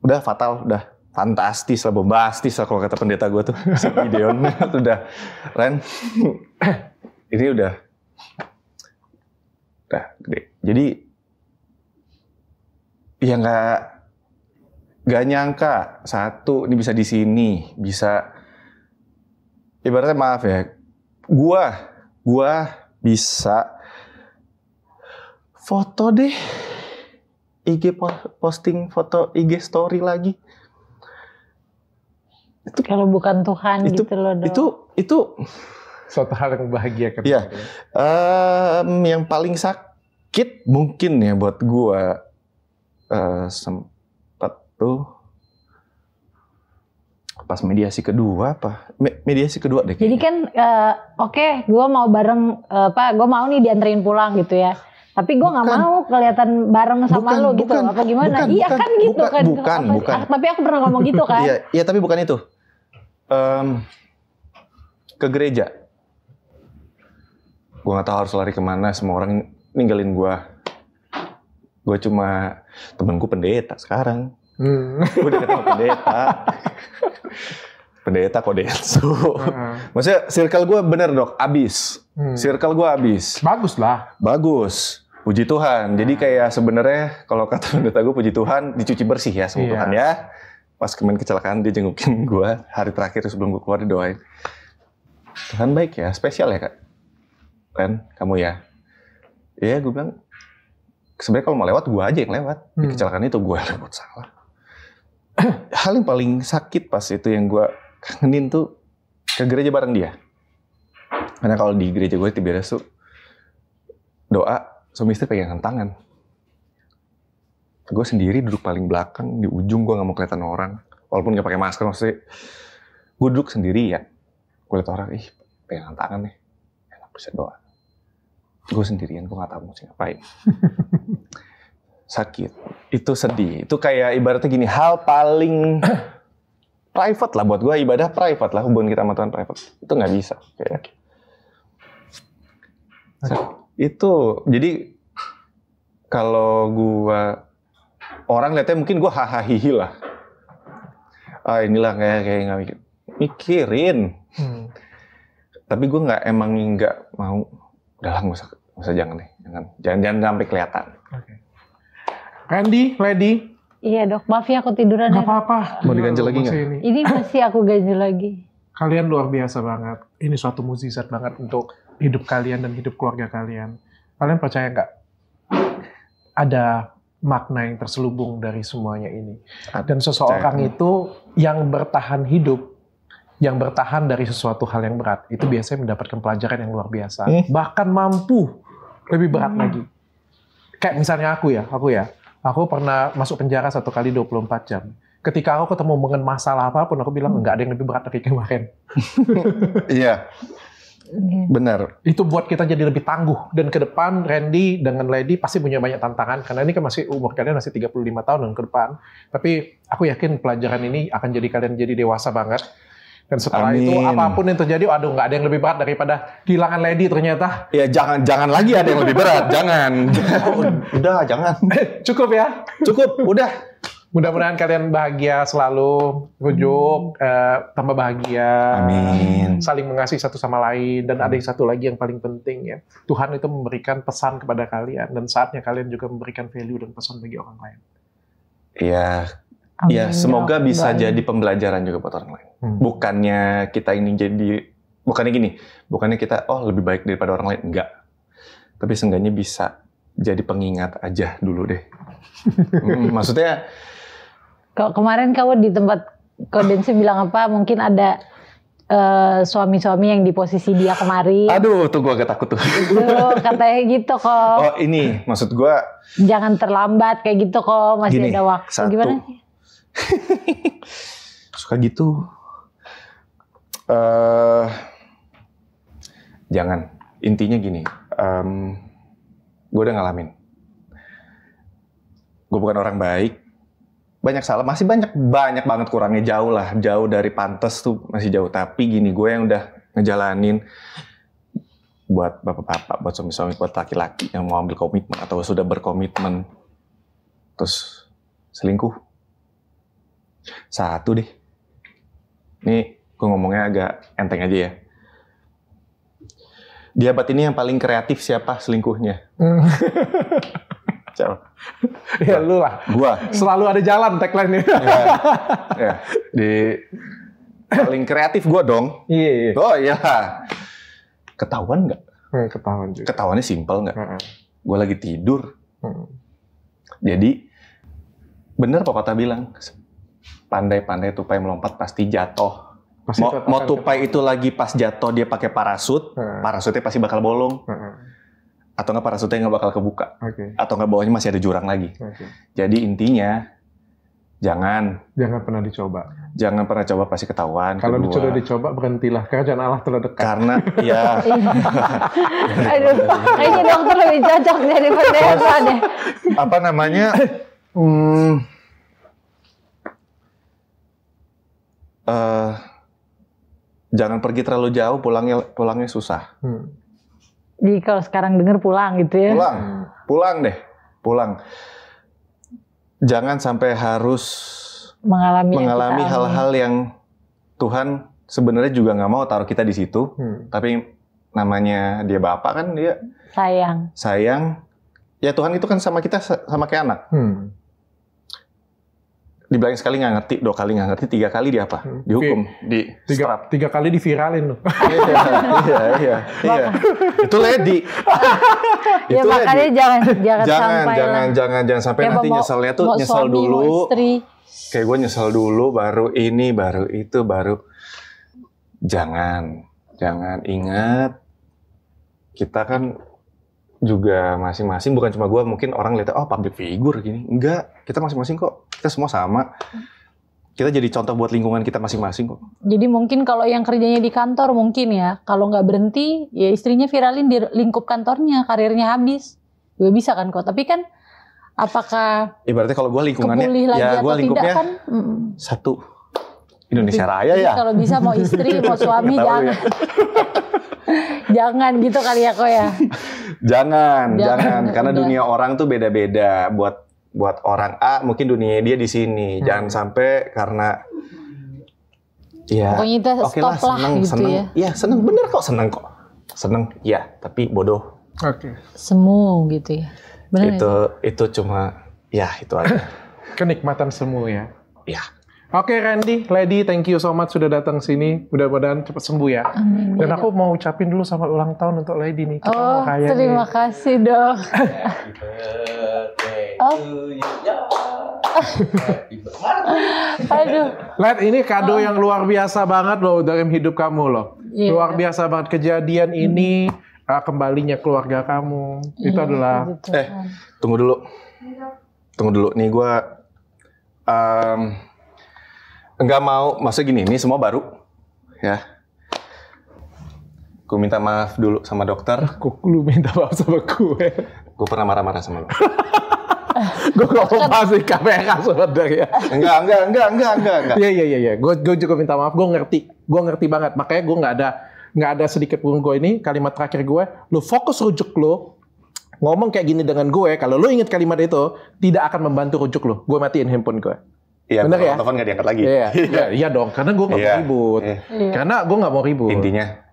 udah fatal, udah fantastis lah, bombastis lah kalau kata pendeta gue tuh, si Gideon. Udah, Ren, ini udah gede. Jadi ya nggak nyangka satu ini bisa di sini, bisa ibaratnya maaf ya, gua bisa foto deh, IG posting foto IG story lagi. Itu kalau bukan Tuhan gitu loh, Dok. Itu suatu hal yang bahagia kan. Iya. Yang paling sakit mungkin ya buat gua sempat tuh pas mediasi kedua mediasi kedua deh. Jadi kan oke, gue mau bareng gue mau nih dianterin pulang gitu ya. Tapi gue nggak mau kelihatan bareng sama lo gitu. Apa gimana? Iya kan gitu kan. Bukan. Tapi aku pernah ngomong gitu kan. Iya, tapi bukan itu. Ke gereja. Gue nggak tahu harus lari kemana. Semua orang ninggalin gue. Gue cuma temenku pendeta sekarang. Gue udah ketemu pendeta. Pendeta Kodensu. Maksudnya circle gue bener, Dok, abis. Circle gue abis. Bagus lah. Bagus. Puji Tuhan. Jadi kayak sebenarnya kalau kata pendeta gue, puji Tuhan dicuci bersih ya sama Tuhan ya. Pas kemarin kecelakaan dia jengukin gue hari terakhir sebelum gue keluar, didoain. Tuhan baik ya, spesial ya Kak. Ren, kamu ya. Iya, gue bilang sebenarnya kalau mau lewat gue aja yang lewat. Di kecelakaan itu gue lewat salah. Hal yang paling sakit pas itu yang gue kangenin tuh ke gereja bareng dia. Karena kalau di gereja gue Tiberias tuh doa suami istri pegangan tangan. Gue sendiri duduk paling belakang di ujung, gue nggak mau kelihatan orang. Walaupun nggak pakai masker, maksudnya gue duduk sendiri ya. Gue lihat orang, pegangan tangan nih, enak bisa doa. Gue sendirian, gue nggak tahu mesti ngapain. Sakit, itu sedih. Itu kayak ibaratnya gini, hal paling private lah buat gue, ibadah private lah, hubungan kita sama Tuhan private. Itu nggak bisa. Kayak. Itu, jadi kalau gue, orang lihatnya mungkin gue hahaha lah. Inilah kayak nggak mikirin. Tapi gue nggak mau. Udahlah nggak usah jangan deh, jangan sampai kelihatan. Okay. Randy, Lady. Iya Dok, maaf ya aku tiduran. Gak apa-apa. Mau diganjel lagi nggak? Ini masih aku ganjel lagi. Kalian luar biasa banget. Ini suatu mukjizat banget untuk hidup kalian dan hidup keluarga kalian. Kalian percaya nggak? Ada makna yang terselubung dari semuanya ini. Dan seseorang itu yang bertahan hidup, yang bertahan dari sesuatu hal yang berat, itu biasanya mendapatkan pelajaran yang luar biasa. Bahkan mampu lebih berat lagi. Kayak misalnya aku ya. Aku pernah masuk penjara 1 kali 24 jam. ketika aku ketemu dengan masalah apapun, aku bilang nggak ada yang lebih berat dari kemarin. Iya. Benar. Itu buat kita jadi lebih tangguh. Dan ke depan, Randy dengan Lady pasti punya banyak tantangan. Karena ini kan masih umur kalian masih 35 tahun ke depan. Tapi aku yakin pelajaran ini akan jadi kalian jadi dewasa banget. Dan setelah itu, apapun yang terjadi, aduh nggak ada yang lebih berat daripada kehilangan Lady ternyata. Ya jangan lagi ada yang lebih berat. Jangan. Udah, jangan. Cukup ya? Cukup, udah. Mudah-mudahan kalian bahagia selalu, rujuk, tambah bahagia, amin. Saling mengasihi satu sama lain, dan ada yang satu lagi yang paling penting ya, Tuhan itu memberikan pesan kepada kalian, dan saatnya kalian juga memberikan value dan pesan bagi orang lain. Iya, ya semoga bisa jadi pembelajaran juga buat orang lain. Bukannya kita ini bukannya kita lebih baik daripada orang lain, enggak. Tapi seenggaknya bisa jadi pengingat aja dulu deh. Maksudnya kemarin kamu di tempat Kodensi bilang apa? Mungkin ada suami-suami yang di posisi dia kemarin. Aduh, tuh gue agak takut tuh. Itu katanya gitu kok. Oh ini, maksud gue. Jangan terlambat kayak gitu kok, masih gini, ada waktu. Gimana sih? Suka gitu. Jangan. Intinya gini. Gue udah ngalamin. Gue bukan orang baik. Banyak salah, masih banyak banget kurangnya, jauh dari pantas tuh masih jauh. Tapi gini, gue yang udah ngejalanin buat bapak-bapak, buat suami-suami, buat laki-laki yang mau ambil komitmen atau sudah berkomitmen terus selingkuh. Satu deh, ini gue ngomongnya agak enteng aja ya. Di abad ini yang paling kreatif siapa selingkuhnya? Ya lu lah. Gua. Selalu ada jalan tagline-nya. Ya. Di paling kreatif gua dong. Iya. Oh iya. Ketahuan nggak? Ketahuan juga. Ketahuannya simpel nggak? Gua lagi tidur. Jadi bener pepatah bilang, pandai-pandai tupai melompat pasti jatuh. Mau tupai itu lagi pas jatuh dia pakai parasut, parasutnya pasti bakal bolong. Atau nggak parasutnya nggak bakal kebuka, atau nggak bawahnya masih ada jurang lagi. Jadi intinya jangan pernah dicoba. Jangan pernah coba, pasti ketahuan. Kalau sudah dicoba berhentilah, karena jangan Allah terlalu dekat. Karena ya. Aduh, kayaknya dokter lebih cocok jadi pendeta deh. Apa namanya? Jangan pergi terlalu jauh, pulangnya susah. Jadi kalau sekarang denger pulang gitu ya? Pulang deh. Jangan sampai harus mengalami hal-hal yang Tuhan sebenarnya juga nggak mau taruh kita di situ. Tapi namanya dia Bapak kan, dia sayang. Ya Tuhan itu kan sama kita sama kayak anak. Dibilangin sekali nggak ngerti, 2 kali nggak ngerti, 3 kali dia apa? Dihukum, di strap. 3 kali diviralin loh. Iya. Itu Lady. Ya makanya jangan sampai ya, nanti nyeselnya tuh nyesel dulu. Kayak gue nyesel dulu, baru ini, baru itu, baru. Jangan ingat. Kita kan juga masing-masing, bukan cuma gue, mungkin orang lihat public figure gini. Enggak, kita masing-masing kok. Kita semua sama. Kita jadi contoh buat lingkungan kita masing-masing kok. Jadi mungkin kalau yang kerjanya di kantor mungkin ya, kalau nggak berhenti, ya istrinya viralin di lingkup kantornya, karirnya habis. Juga bisa kan kok. Tapi kan apakah ibaratnya kalau gue lingkungannya, ya gue lingkupnya kan? Satu. Indonesia Raya ya. Kalau bisa mau istri, mau suami, jangan. Ya. Jangan gitu kali ya kok ya. Jangan. Karena dunia orang tuh beda-beda. Buat orang A mungkin dunia dia di sini. Jangan sampai karena ya pokoknya kita stop lah gitu ya. Ya seneng, bener kok, seneng. Ya tapi bodoh. Semu gitu ya. Bener itu cuma ya itu aja. Kenikmatan semu ya. Ya. Oke, Randy, Lady, thank you so much sudah datang sini. Mudah-mudahan cepat sembuh ya. Amin. Dan aku mau ucapin dulu selamat ulang tahun untuk Lady nih. Terima kasih dong. Aduh. Led, ini kado yang luar biasa banget loh dalam hidup kamu loh. Yeah. Luar biasa banget kejadian ini, kembalinya keluarga kamu. Itu adalah. Tunggu dulu. Nih gue nggak mau, maksudnya gini, ini semua baru, ya. Gue minta maaf dulu sama dokter. Kok lu minta maaf sama gue? Gue pernah marah-marah sama lo. Gue gak mau bahas di kamera sebenarnya. Enggak. Iya. Gue juga minta maaf. Gue ngerti banget. Makanya gue nggak ada sedikit pun gue ini kalimat terakhir gue. Lu fokus rujuk lu. Ngomong kayak gini dengan gue. Kalau lu inget kalimat itu, tidak akan membantu rujuk lu. Gue matiin handphone gue. Iya, bener ya? telepon nggak diangkat lagi. Iya dong. Karena gue nggak mau ribut. Karena gue nggak mau ribut. Intinya,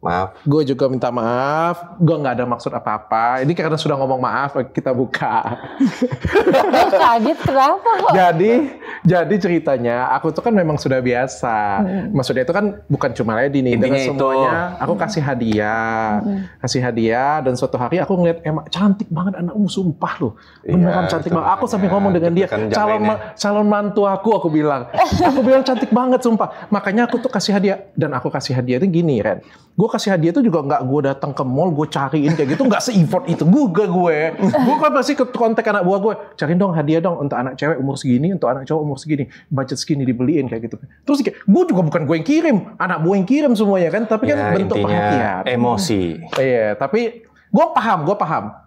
maaf. Gue juga minta maaf. Gue nggak ada maksud apa-apa. Ini karena sudah ngomong maaf, kita buka. Kaget kenapa kok? Jadi ceritanya, aku tuh kan memang sudah biasa. Maksudnya itu kan bukan cuma Lady nih. Intinya dengan semuanya, aku kasih hadiah. Dan suatu hari aku ngeliat emang cantik banget anakmu, sumpah loh. Beneran cantik banget. Aku sampai ngomong dengan dia, calon mantu aku bilang. Aku bilang cantik banget, sumpah. Makanya aku tuh kasih hadiah. Dan aku kasih hadiah itu gini, Ren. Gue kasih hadiah itu juga nggak gue datang ke mall, gue cariin kayak gitu, nggak se-effort itu gue kan pasti ke kontak anak buah gue, cariin dong hadiah dong untuk anak cewek umur segini, untuk anak cowok umur segini, budget segini dibeliin kayak gitu. Terus gue juga bukan gue yang kirim, anak buah yang kirim semuanya kan, tapi kan bentuk perhatian, emosi. Iya, tapi gue paham,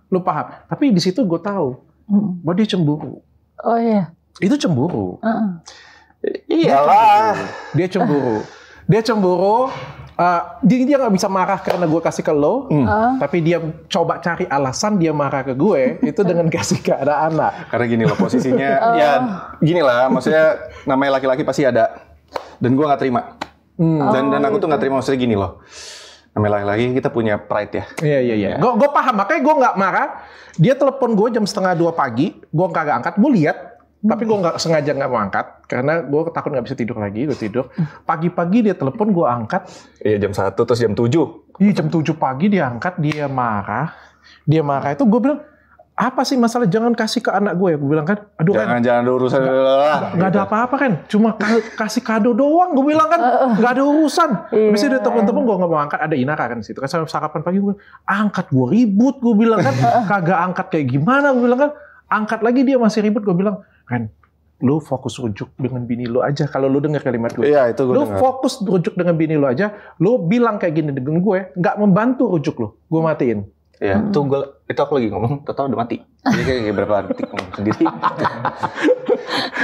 lu paham. Tapi di situ gue tahu bahwa dia cemburu. Oh iya. Itu cemburu. Iyalah. Dia cemburu. Dia nggak bisa marah karena gue kasih ke lo, tapi dia coba cari alasan dia marah ke gue itu dengan kasih ke anak. Karena gini loh posisinya, ya gini lah, maksudnya namanya laki-laki pasti ada, dan gue nggak terima, dan aku tuh nggak terima, maksudnya gini loh, namanya laki-laki kita punya pride ya. Iya. Gue paham, makanya gue nggak marah. Dia telepon gue jam 1:30 pagi, gue kagak angkat, gue lihat. Tapi gue nggak sengaja nggak mau angkat karena gue takut nggak bisa tidur lagi. Gue tidur. Pagi-pagi dia telepon, gue angkat. Iya, jam 1 terus jam 7. Iya, jam 7 pagi dia angkat, dia marah itu gue bilang, apa sih masalah, jangan kasih ke anak gue ya. Gue bilang kan, aduh kan. Jangan ada urusan. Nggak ada apa-apa kan, cuma kasih kado doang. Gue bilang kan, nggak ada urusan. Biasanya dia telepon-telepon, gue nggak mau angkat. Ada Inara kan di situ kan, sarapan pagi gue bilang, angkat, gue ribut. Gue bilang kan, kagak angkat kayak gimana. Gue bilang kan, angkat lagi dia masih ribut. Gue bilang, kan, lu fokus rujuk dengan bini lu aja. Kalau lu dengar kalimat gue, iya, itu gue lu dengar. Fokus rujuk dengan bini lu aja. Lu bilang kayak gini dengan gue, nggak membantu rujuk lu. Gue matiin. Iya, itu aku lagi ngomong, total udah mati. Jadi kayak berapa detik ngomong sendiri.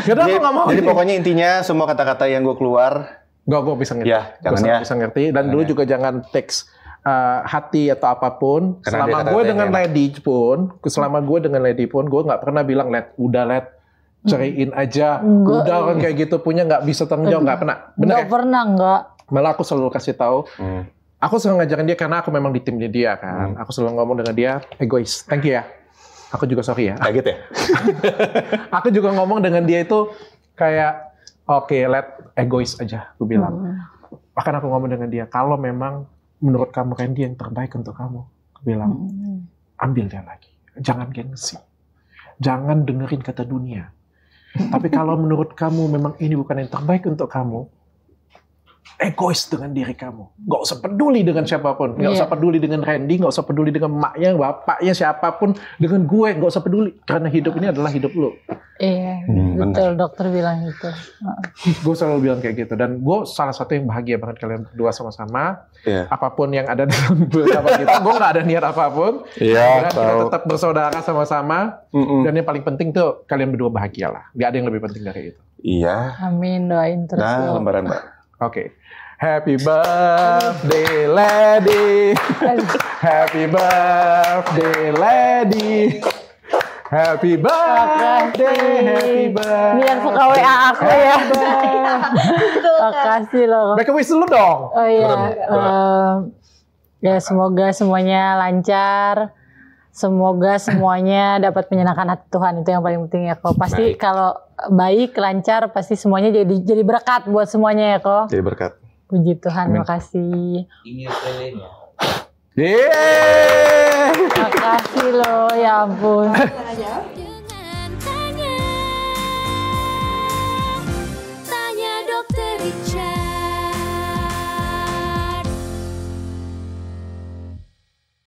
Jadi pokoknya intinya semua kata-kata yang gue keluar, gue bisa ngerti. Ya, jangan ya. Bisa ngerti. Dan dulu juga jangan teks hati atau apapun. Karena selama gue dengan Lady pun, gue nggak pernah bilang udah cariin aja, udah orang kayak gitu punya nggak bisa tanggung jawab, nggak pernah. Bener nggak pernah, nggak. Malah aku selalu kasih tahu. Aku selalu ngajarin dia karena aku memang di timnya dia kan. Aku selalu ngomong dengan dia, egois. Thank you ya. Aku juga sorry ya. Kaget ya. Aku juga ngomong dengan dia itu kayak, oke, egois aja. Aku bilang. Bahkan aku ngomong dengan dia, kalau memang menurut kamu Randy yang terbaik untuk kamu, aku bilang, ambil dia lagi. Jangan gengsi. Jangan dengerin kata dunia. Tapi kalau menurut kamu memang ini bukan yang terbaik untuk kamu, egois dengan diri kamu. Nggak usah peduli dengan siapapun. Nggak usah peduli dengan Randy, nggak usah peduli dengan emaknya, bapaknya, siapapun. Dengan gue, nggak usah peduli. Karena hidup ini adalah hidup lo. Iya, betul. Dokter bilang gitu. Gue selalu bilang kayak gitu. Dan gue salah satu yang bahagia banget kalian berdua sama-sama. Apapun yang ada dalam bersama kita, gue nggak ada niat apapun. Kita tetap bersaudara sama-sama. Dan yang paling penting tuh, kalian berdua bahagia lah. Nggak ada yang lebih penting dari itu. Iya. Amin, doain terus. Nah, lembaran Mbak. Oke. Happy birthday, Lady. Happy birthday, Lady. Happy birthday, Biar suka WA aku ya. Makasih loh. Make a wish dulu dong. Oh iya. Ya semoga semuanya lancar. Semoga semuanya dapat menyenangkan hati Tuhan, itu yang paling penting ya kok. Pasti kalau baik, lancar, pasti semuanya jadi berkat buat semuanya ya kok. Jadi berkat. Puji Tuhan, makasih. Ini ya. Yeay. Makasih loh, ya ampun.